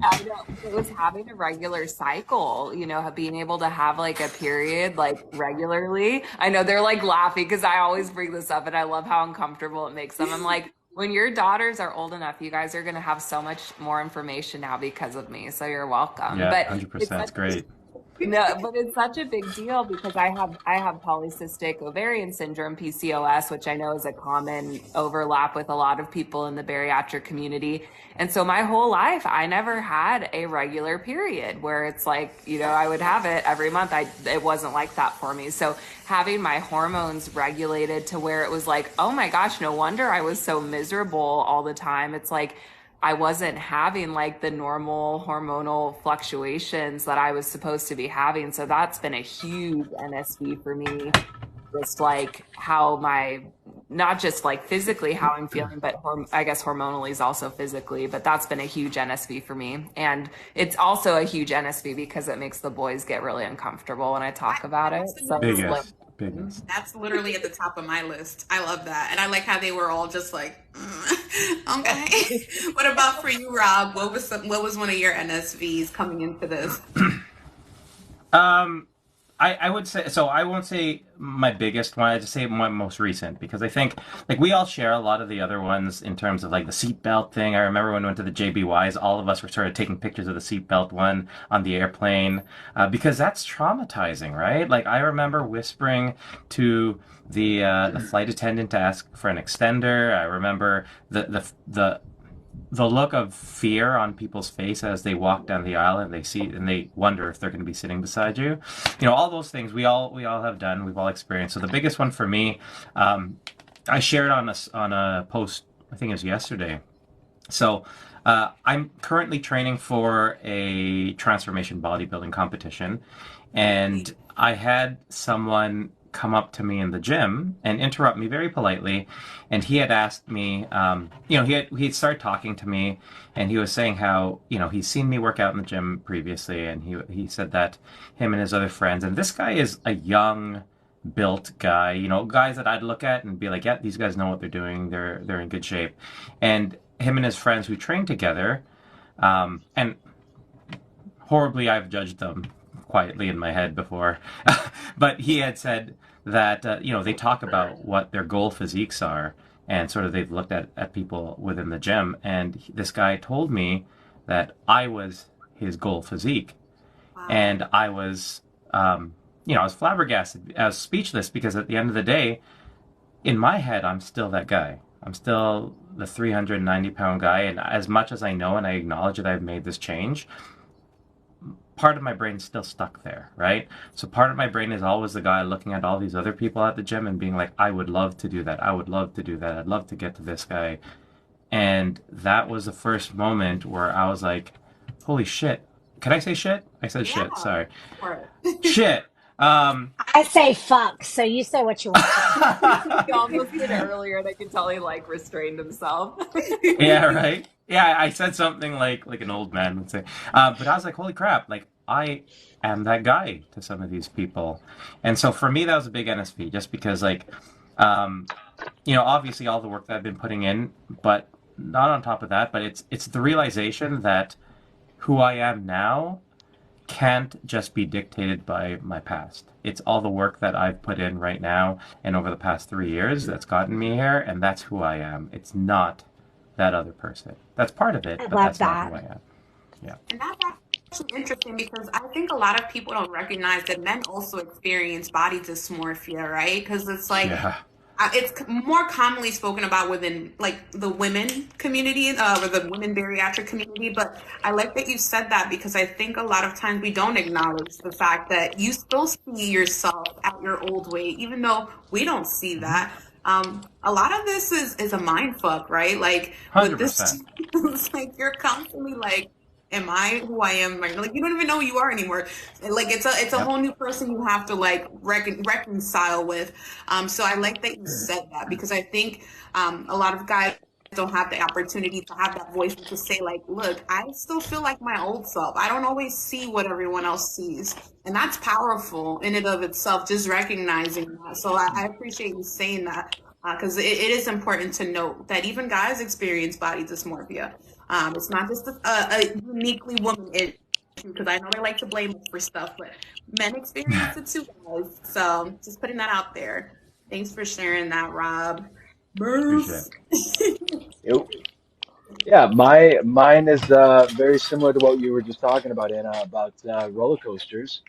it was having a regular cycle, being able to have like a period like regularly. I know they're like laughing because I always bring this up and I love how uncomfortable it makes them. I'm like, when your daughters are old enough, you guys are going to have so much more information now because of me. So you're welcome. Yeah, But it's 100%. It's such great. no, but it's such a big deal because I have polycystic ovarian syndrome, PCOS, which I know is a common overlap with a lot of people in the bariatric community. And so my whole life, I never had a regular period where it's like, I would have it every month. It wasn't like that for me. So having my hormones regulated to where it was like, oh my gosh, no wonder I was so miserable all the time. It's like I wasn't having like the normal hormonal fluctuations that I was supposed to be having. So that's been a huge NSV for me. Just like how not just like physically how I'm feeling, but I guess hormonally is also physically, but that's been a huge NSV for me. And it's also a huge NSV because it makes the boys get really uncomfortable when I talk about it. So it's like, Biggest. Biggest. That's literally at the top of my list. I love that. And I like how they were all just like, okay. What about for you, Rob? What was one of your NSVs coming into this? Um, I would say so. I won't say my biggest one. I just say my most recent because I think like we all share a lot of the other ones in terms of like the seatbelt thing. I remember when we went to the JBYs, all of us were sort of taking pictures of the seatbelt one on the airplane because that's traumatizing, right? Like I remember whispering to the flight attendant to ask for an extender. I remember the look of fear on people's face as they walk down the aisle and they see and they wonder if they're going to be sitting beside you. All those things we all have done, we've all experienced. So the biggest one for me, I shared on a post, I think it was yesterday. So I'm currently training for a transformation bodybuilding competition, and I had someone come up to me in the gym and interrupt me very politely, and he had asked me, he'd started talking to me, and he was saying how he's seen me work out in the gym previously, and he said that him and his other friends, and this guy is a young built guy, guys that I'd look at and be like, yeah, these guys know what they're doing. They're in good shape. And him and his friends who train together, and horribly I've judged them quietly in my head before, but he had said that they talk about what their goal physiques are, and sort of they've looked at people within the gym, and this guy told me that I was his goal physique, Wow. and I was I was flabbergasted. I was speechless because at the end of the day, in my head, I'm still that guy. I'm still the 390-pound guy. And as much as I know and I acknowledge that I've made this change, part of my brain's still stuck there, right? So part of my brain is always the guy looking at all these other people at the gym and being like, I would love to do that. I would love to do that. I'd love to get to this guy. And that was the first moment where I was like, holy shit. Can I say shit? I said Yeah, shit. Sorry. for Shit. I say fuck, so you say what you want to. He almost did it earlier, and I could tell he like restrained himself. Yeah, right. Yeah, I said something like an old man would say. But I was like, holy crap, like I am that guy to some of these people. And so for me that was a big NSP just because um obviously all the work that I've been putting in, but not on top of that, but it's the realization that who I am now can't just be dictated by my past. It's all the work that I've put in right now and over the past 3 years that's gotten me here, and that's who I am. It's not that other person. That's part of it, I but love that's not who I that. am. Yeah. And that's actually interesting because I think a lot of people don't recognize that men also experience body dysmorphia, right? Because it's like Yeah. it's more commonly spoken about within like the women community or the women bariatric community. But I like that you said that because I think a lot of times we don't acknowledge the fact that you still see yourself at your old weight, even though we don't see that. A lot of this is a mind fuck, right? Like with this, 100%. it's like you're constantly like, am I who I am right now? Like you don't even know who you are anymore. Like it's a Yep. whole new person you have to like reconcile with. So I like that you said that because I think a lot of guys don't have the opportunity to have that voice to say like, look, I still feel like my old self. I don't always see what everyone else sees. And that's powerful in and of itself, just recognizing that. So I appreciate you saying that because it is important to note that even guys experience body dysmorphia. It's not just a uniquely woman issue because I know they like to blame us for stuff, but men experience it too, guys. So just putting that out there. Thanks for sharing that, Rob. Appreciate Bruce. it. Yep. Yeah, mine is very similar to what you were just talking about, Anna, about roller coasters.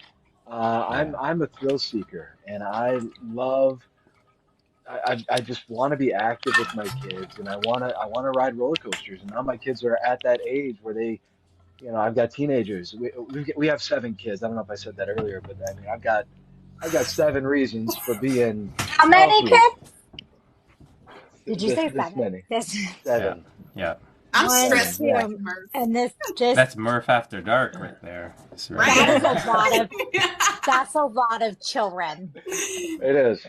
Yeah. I'm a thrill seeker, and I just want to be active with my kids, and I want to ride roller coasters. And now my kids are at that age where I've got teenagers. We have 7 kids. I don't know if I said that earlier, but I mean I've got 7 reasons for being How many healthy. kids? Did you say This 7? many, This Yeah. 7, Yeah. I'm 1, stressed, 7. Yeah, 2, Murph. and this just That's Murph After Dark right there. It's right Right? that is there. a lot of that's a lot of children. it is.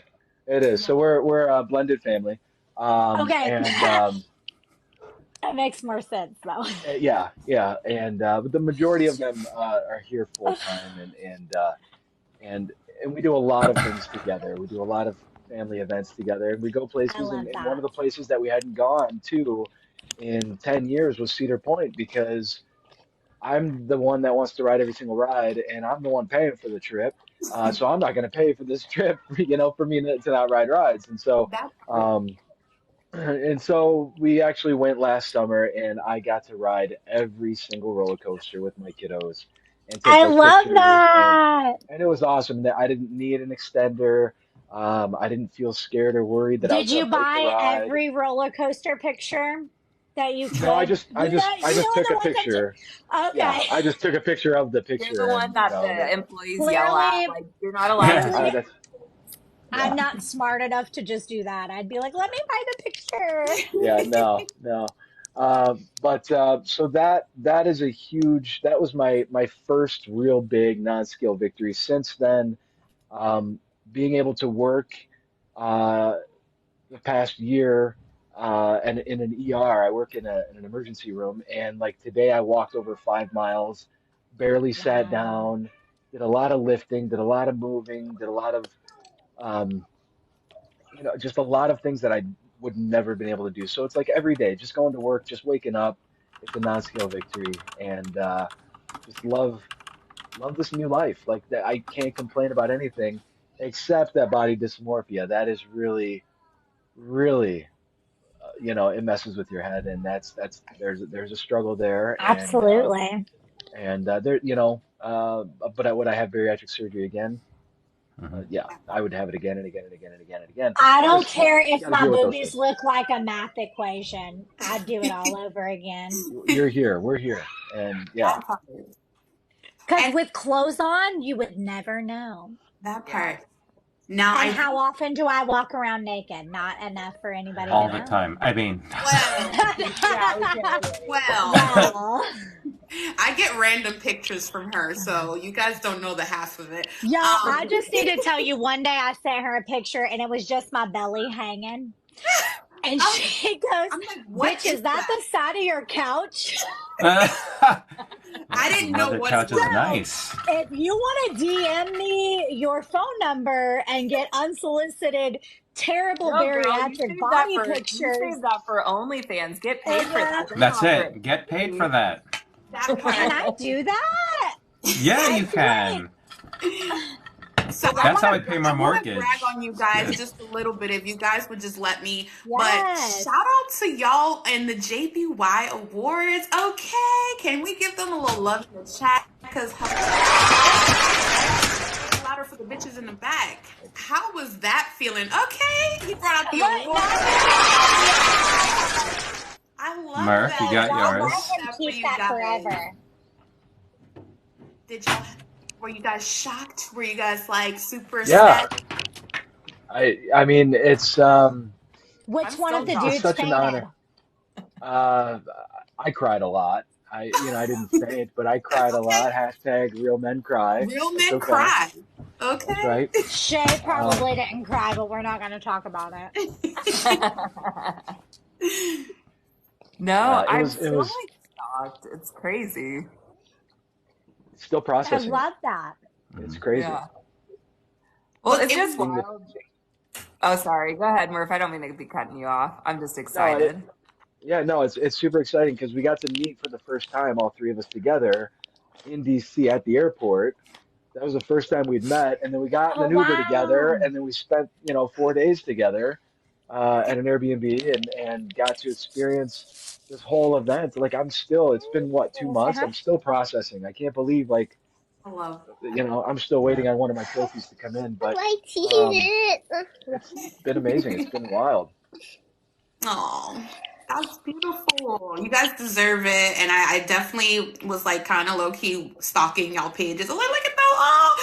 It is. So we're a blended family, Okay, and that makes more sense though. yeah, yeah, and but the majority of them are here full time, and and we do a lot of things together. We do a lot of family events together, and we go I places. love And one that. of the places that we hadn't gone to in 10 years was Cedar Point because I'm the one that wants to ride every single ride, and I'm the one paying for the trip. So I'm not going to pay for this trip, for me to not ride rides. And so, That's um, and so we actually went last summer, and I got to ride every single roller coaster with my kiddos and take I those love pictures, that. and it was awesome. That I didn't need an extender. I didn't feel scared or worried that I was Did going you to break the buy ride. every roller coaster picture that you No, I could? just I You know, just I you just know took the a ones that picture. Yeah, okay. I just took a picture of the You're the picture, one and that the employees yell at, Clearly, like, you're not allowed to yeah, do clearly, that's I'm yeah. not smart enough to just do that. I'd be like, let me buy the picture. Yeah, no, no. So that is a huge. That was my first real big non-scale victory. Since then, um, being able to work uh, the past year and in an ER, I work in an emergency room, and like today, I walked over 5 miles, barely sat Wow. down, did a lot of lifting, did a lot of moving, did a lot of um, just a lot of things that I would never been able to do. So it's like every day, just going to work, just waking up, it's a non-scale victory, and just love this new life. Like that, I can't complain about anything except that body dysmorphia. That is really, it messes with your head, and that's there's a struggle there, Absolutely. and there, but would I have bariatric surgery again? Hmm. Yeah, I would have it again and again and again and again and again I don't because care you if got to my deal with those boobies things. look like a math equation. I'd do it all over again. You're here, we're here, and yeah, That part. Because And with clothes on, you would never know. that yeah. part. Now And I how often do I walk around naked? Not enough for anybody to All the know. time. I mean, well, Yeah, we can't relate. well, Well, I get random pictures from her, so you guys don't know the half of it. y'all, I Um, just need to tell you one day I sent her a picture and it was just my belly hanging. And I'm, she goes, I'm like, what "Bitch, is is that that? the side of your couch?" I didn't know mother what it couch is was. So nice. if you want to DM me your phone number and get unsolicited, terrible No, girl, bariatric body you pictures, saved that for OnlyFans. Get paid for uh, that. Don't That's offer it it. Get paid free. for that. That can part. I do that? Yeah, I you feel like, can. So That's how I pay my I want to brag mortgage. on you It's guys good. just a little bit if you guys would just let me. But yes. shout out to y'all and the JBY Awards. Okay, can we give them a little love in the chat? Because louder for the bitches in the back. How was that feeling? Okay, he brought out the Look, award. not just I love Murph, you that. got y'all I let love yours. him that for keep you that guys. forever. Did y'all? Were you guys shocked? Were you guys like super Yeah, ecstatic? I mean Which I'm one of still the it's dudes shocked. such an fainted? honor. Uh, I cried a lot. I didn't faint, but I That's cried a okay. lot. Hashtag real men cry. Real It's men okay. cry. That's Okay. right. Shay Um, probably didn't cry, but we're not going to talk about it. No, it I'm was it still was like shocked. It's crazy. still I processing it. love that. It's Mhm. crazy. Yeah. Well, Look, it's it just was Seeing the wild. Oh, sorry. Go ahead, Murph. I don't mean to be cutting you off. I'm just no, excited. yeah, no, it's super exciting because we got to meet for the first time, all three of us together in DC at the airport. That was the first time we'd met, and then we got in Oh, an Uber together, wow. and then we spent 4 days together at an Airbnb, and got to experience this whole event. Like it's been what, You 2 months? I'm still processing. I can't believe like I love. I'm still waiting on one of my trophies to come in, but My um, teeth. it's been amazing. It's been wild. Oh, that's beautiful. You guys deserve it. And I definitely was like kind of low key stalking y'all pages. I'm like, look at those. Oh,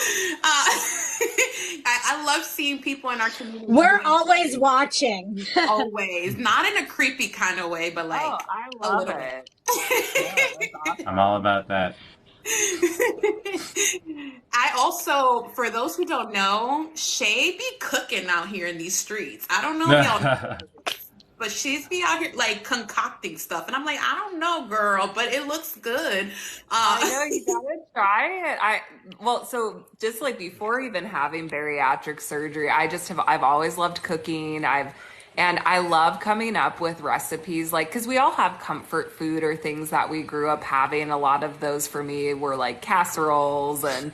I love seeing people in our community We're doing always things. watching. Always. Not in a creepy kind of way, but Oh, like I a love little bit. it. No, that's I'm awesome. all about that. I also, for those who don't know, Shay be cooking out here in these streets. I don't know if y'all know, but she's be out here like concocting stuff, and I'm like, I don't know, girl, but it looks good. I know you gotta try it. Well, so just like before even having bariatric surgery, I've always loved cooking. And I love coming up with recipes like because we all have comfort food or things that we grew up having. A lot of those for me were like casseroles and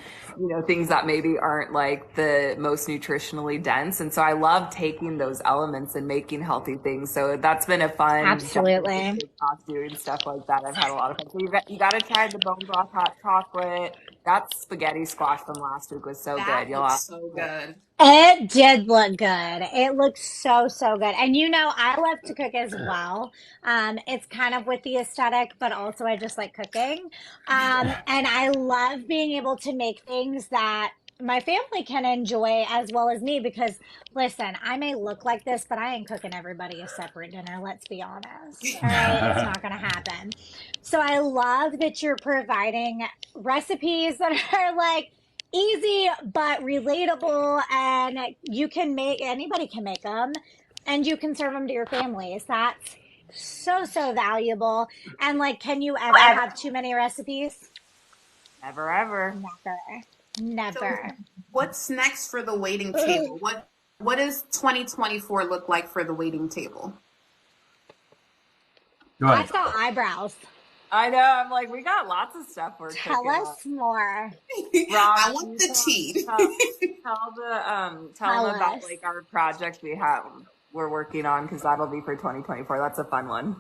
things that maybe aren't like the most nutritionally dense. And so I love taking those elements and making healthy things. So that's been a fun journey with Absolutely. TikTok doing stuff like that. I've had a lot of fun. So you got to try the bone broth hot chocolate. That spaghetti squash from last week was so that good. You'll looks have so to. good. It did look good. It looked so, so good. And I love to cook as well. It's kind of with the aesthetic, but also I just like cooking. And I love being able to make things that my family can enjoy as well as me because listen, I may look like this, but I ain't cooking everybody a separate dinner, let's be honest. All right, it's not going to happen. So I love that you're providing recipes that are like easy but relatable, and you can make anybody can make them, and you can serve them to your families. That's so valuable. And like, can you ever have too many recipes? Never ever. Never. So, Never. what's next for the waiting table? What does 2024 look like for the waiting table? Go I ahead. saw eyebrows. I know. I'm like, we got lots of stuff we're Tell cooking up. us more. Rob, I want the tea. tell them about us. like our project we're working on, because that'll be for 2024. That's a fun one.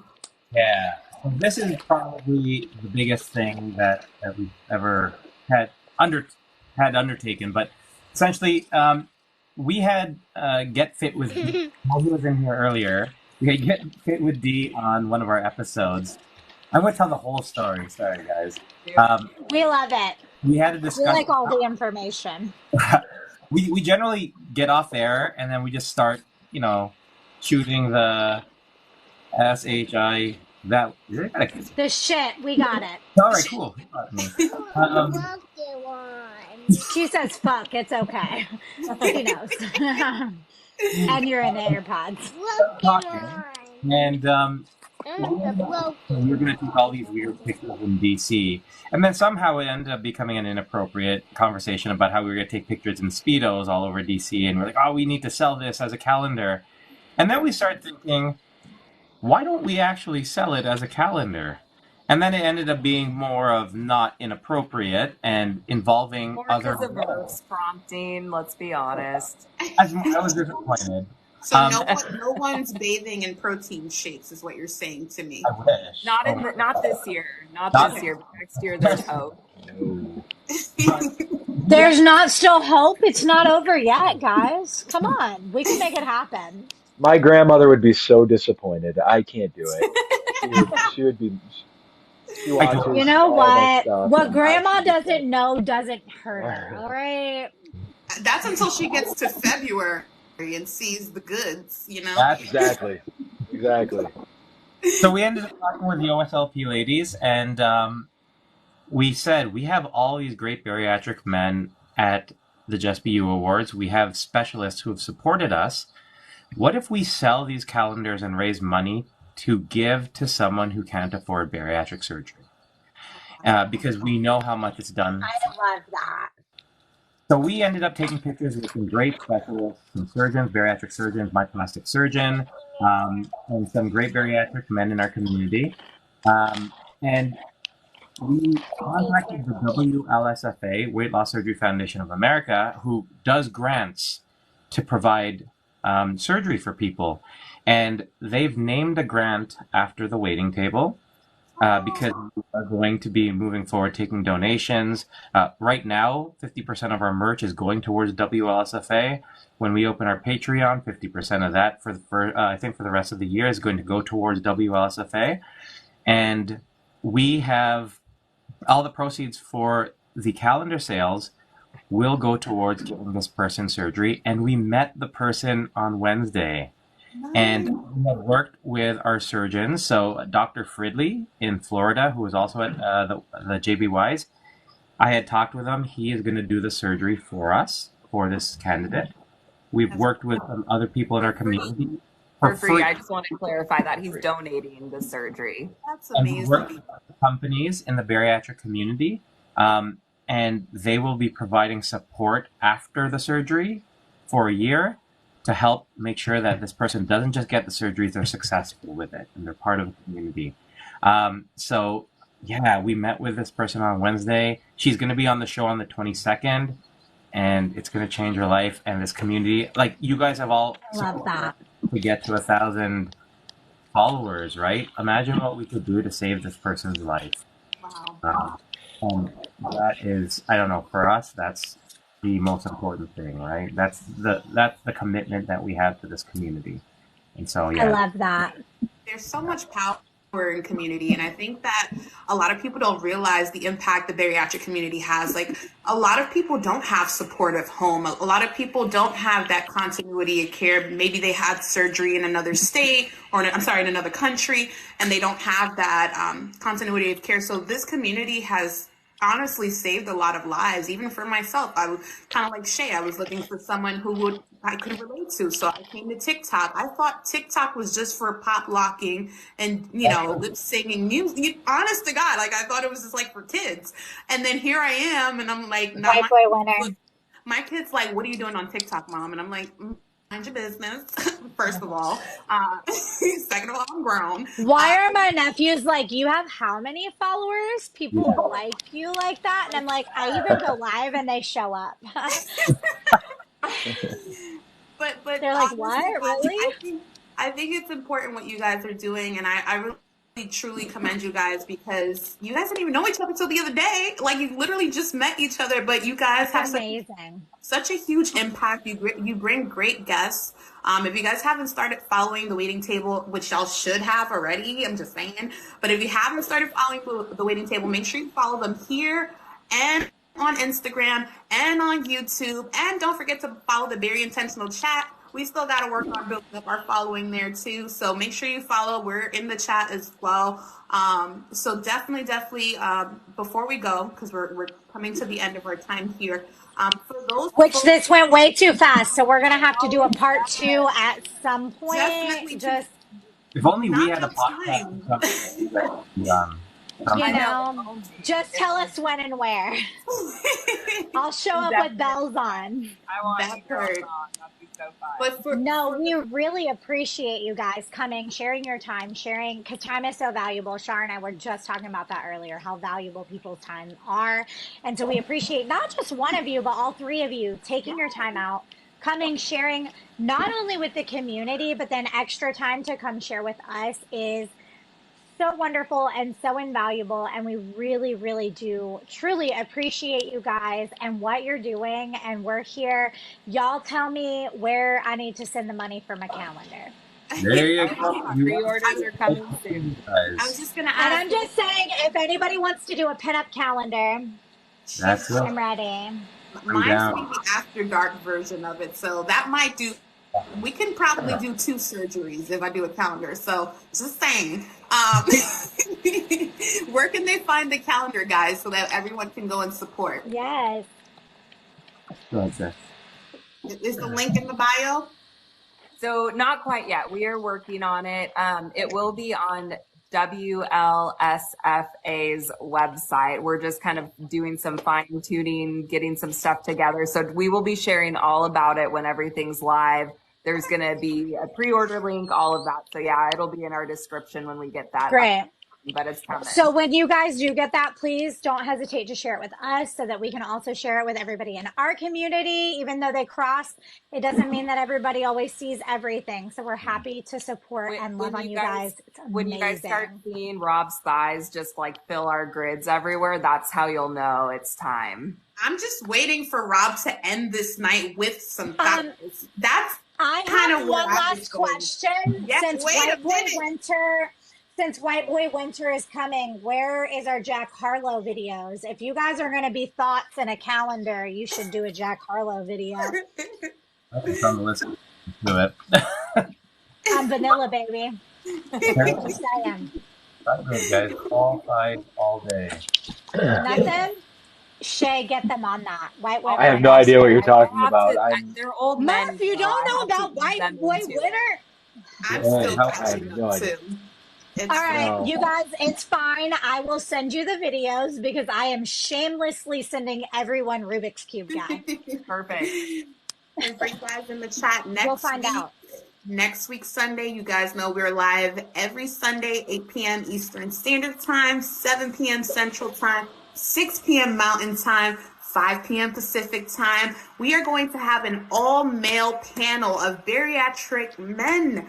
Yeah. So this is probably the biggest thing that we've ever had undertaken. But essentially, we had Get Fit with D. While he was in here earlier, we had Get Fit with D on one of our episodes. I'm going to tell the whole story. Sorry, guys. We love it. We had a We discussion. like all the information. we generally get off air and then we just start, shooting the SHI. That is it? The shit, we got it. All right, cool. She says fuck, it's okay. He knows. And you're in the AirPods. Talking, and we were going to take all these weird pictures in DC, and then somehow it ended up becoming an inappropriate conversation about how we were going to take pictures in Speedos all over DC, and we're like, oh, we need to sell this as a calendar. And then we started thinking, why don't we actually sell it as a calendar? And then it ended up being more of not inappropriate and involving More other because of verse prompting, let's be honest. I was disappointed. So no one's bathing in protein shakes, is what you're saying to me. I wish. Not this year. Not Not- this year. But next year there's hope. No. There's not still hope. It's not over yet, guys. Come on. We can make it happen. My grandmother would be so disappointed. I can't do it. She would be. She watches You know all that what? stuff What and grandma I- doesn't know doesn't hurt her. All right. That's until she gets to February and sees the goods, That's Exactly. So we ended up talking with the OSLP ladies, and we said, we have all these great bariatric men at the Just Be You Awards. We have specialists who have supported us. What if we sell these calendars and raise money to give to someone who can't afford bariatric surgery? Because we know how much it's done. I love that. So we ended up taking pictures with some great specialists, some surgeons, bariatric surgeons, my plastic surgeon, and some great bariatric men in our community. And we contacted the WLSFA, Weight Loss Surgery Foundation of America, who does grants to provide surgery for people. And they've named a grant after the waiting table. Because we are going to be moving forward, taking donations. Right now, 50% of our merch is going towards WLSFA. When we open our Patreon, 50% of that I think for the rest of the year is going to go towards WLSFA. And we have all the proceeds for the calendar sales will go towards giving this person surgery. And we met the person on Wednesday. And we have worked with our surgeons. So Dr. Fridley in Florida, who was also at the JBYs, I had talked with him. He is going to do the surgery for us, for this candidate. We've worked with other people in our community For free. I just want to clarify that he's donating the surgery. That's And we work amazing. with companies in the bariatric community, and they will be providing support after the surgery for a year to help make sure that this person doesn't just get the surgery, they're successful with it and they're part of the community. So yeah, we met with this person on Wednesday. She's going to be on the show on the 22nd, and it's going to change her life and this community. Like, you guys have all I love that. to get to 1,000 followers, right? Imagine what we could do to save this person's life. Wow. And that is, I don't know, for us, that's the most important thing, right? That's the commitment that we have to this community. And so, yeah. I love that. There's so much power empowering community. And I think that a lot of people don't realize the impact the bariatric community has. Like, a lot of people don't have supportive home. A lot of people don't have that continuity of care. Maybe they had surgery in another state, or I'm sorry, in another country, and they don't have that continuity of care. So this community has honestly saved a lot of lives. Even for myself, I was kind of like Shay. I was looking for someone who I could relate to, so I came to TikTok. I thought TikTok was just for pop locking and lip singing music. Honest to God, like I thought it was just like for kids. And then here I am, and I'm like, no, White boy winner. my kid's like, "What are you doing on TikTok, mom?" And I'm like, mind your business. First of all, second of all, I'm grown. Why are my nephews like, you have how many followers? People like you like that? And I'm like, I even go live and they show up. But They're like, what? Really? I think it's important what you guys are doing, and I really truly commend you guys, because you guys didn't even know each other till the other day. Like, you literally just met each other, but you guys have Amazing. such a huge impact. You bring great guests. If you guys haven't started following The Waiting Table, which y'all should have already, I'm just saying, but if you haven't started following The Waiting Table, make sure you follow them here and on Instagram and on YouTube. And don't forget to follow the Very Intentional Chat. We still got to work on building up our following there too. So make sure you follow. We're in the chat as well. So definitely, before we go, because we're coming to the end of our time here. For those Which this went way too fast. So we're going to have to do a part 2 at some point. definitely Just, If only we not had a enough podcast. time. you know, just tell us when and where. I'll show up with bells on. I want That you girls part. on. That'd be so fun. But No, we really appreciate you guys coming, sharing your time, sharing, because time is so valuable. Shar and I were just talking about that earlier, how valuable people's time are. And so we appreciate not just one of you, but all three of you taking your time out, coming, sharing, not only with the community, but then extra time to come share with us is so wonderful and so invaluable. And we really, really do truly appreciate you guys and what you're doing. And we're here. Y'all tell me where I need to send the money for my calendar. There you go. Pre-orders are coming soon. I was just gonna And ask. I'm just saying, if anybody wants to do a pinup calendar, That's it. I'm ready. Mine's down. gonna be the after dark version of it, so that might do. We can probably do 2 surgeries if I do a calendar. So just saying. Where can they find the calendar, guys, so that everyone can go and support? Yes. Okay. Is the link in the bio? So not quite yet. We are working on it. It will be on WLSFA's website. We're just kind of doing some fine tuning, getting some stuff together. So we will be sharing all about it when everything's live. There's going to be a pre-order link, all of that. So yeah, it'll be in our description when we get that. Great. But it's coming. So when you guys do get that, please don't hesitate to share it with us so that we can also share it with everybody in our community. Even though they cross, it doesn't mean that everybody always sees everything. So we're happy to support and love on you guys. It's amazing. When you guys start seeing Rob's thighs just like fill our grids everywhere, that's how you'll know it's time. I'm just waiting for Rob to end this night with some thighs. That's I kinda have where one I was last going. question. Yes, Since wait a White Boy minute. Winter is coming, where is our Jack Harlow videos? If you guys are going to be thoughts in a calendar, you should do a Jack Harlow video. It's on the list to it. I'm vanilla, baby. Just saying. Guys, all night, all day. Nothing? Shay, get them on that. White Boy I have no idea what you're talking have about. to- they're old men. Murph, you so don't I know have to about use White them Boy too. Winter? I'm Yeah, still how- catching no up idea. too. It's All right, No. you guys, it's fine. I will send you the videos because I am shamelessly sending everyone Rubik's Cube guy. Perfect. And for you guys in the chat, We'll find out. Next week, Sunday, you guys know we're live every Sunday, 8 p.m. Eastern Standard Time, 7 p.m. Central Time, 6 p.m. Mountain Time, 5 p.m. Pacific Time. We are going to have an all-male panel of bariatric men.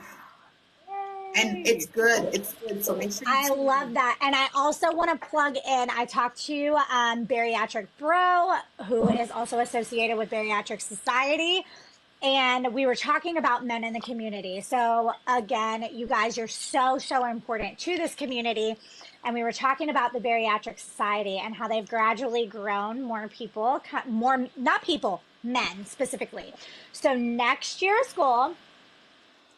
And it's good. It's good. So make sure you I tune in. love that. And I also want to plug in, I talked to Bariatric Bro, who is also associated with Bariatric Society. and we were talking about men in the community. So again, you guys, you're so important to this community. And we were talking about the Bariatric Society and how they've gradually grown more people, more, not people, men specifically. So next year's goal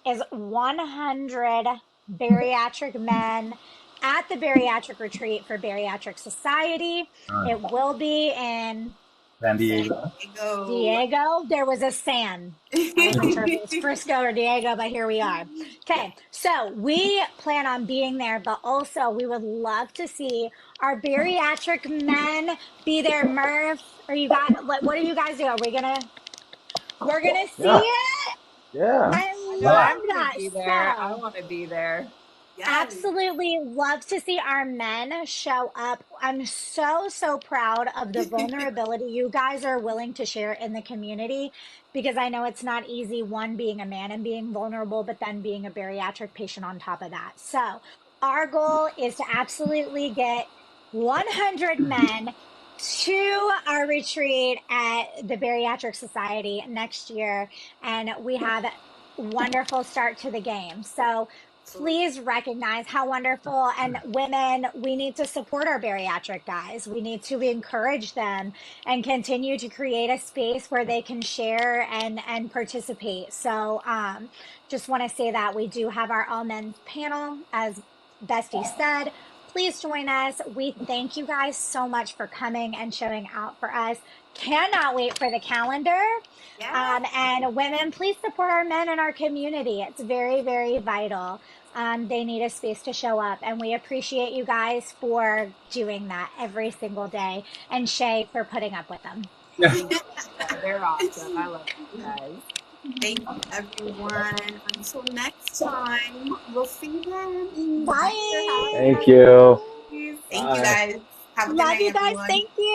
is 100 bariatric men at the bariatric retreat for Bariatric Society. It will be in San San Diego. Diego. Diego. There was a San. I wasn't sure if it was Frisco or Diego, but here we are. Okay, so we plan on being there, but also we would love to see our bariatric men be there. Murph, are you guys? What are you guys doing? We're gonna see Yeah. it. Yeah. I No, love I'm gonna that. be there. I So want to be there. Yes. absolutely love to see our men show up. I'm so proud of the vulnerability you guys are willing to share in the community, because I know it's not easy, one, being a man and being vulnerable, but then being a bariatric patient on top of that. So our goal is to absolutely get 100 men to our retreat at the Bariatric Society next year, and we have a wonderful start to the game. So please recognize how wonderful, and women, we need to support our bariatric guys. We need to encourage them and continue to create a space where they can share and participate. So just want to say that we do have our all men's panel, as Bestie said. Please join us. We thank you guys so much for coming and showing out for us. Cannot wait for the calendar. Yeah. And women, please support our men in our community. It's very vital. They need a space to show up, and we appreciate you guys for doing that every single day, and Shay for putting up with them. They're awesome. I love you guys. Thank you, everyone. Until next time, we'll see you then. Bye. Thank you. Thank Bye. you, guys. Have a good Love night, you guys. everyone. Thank you.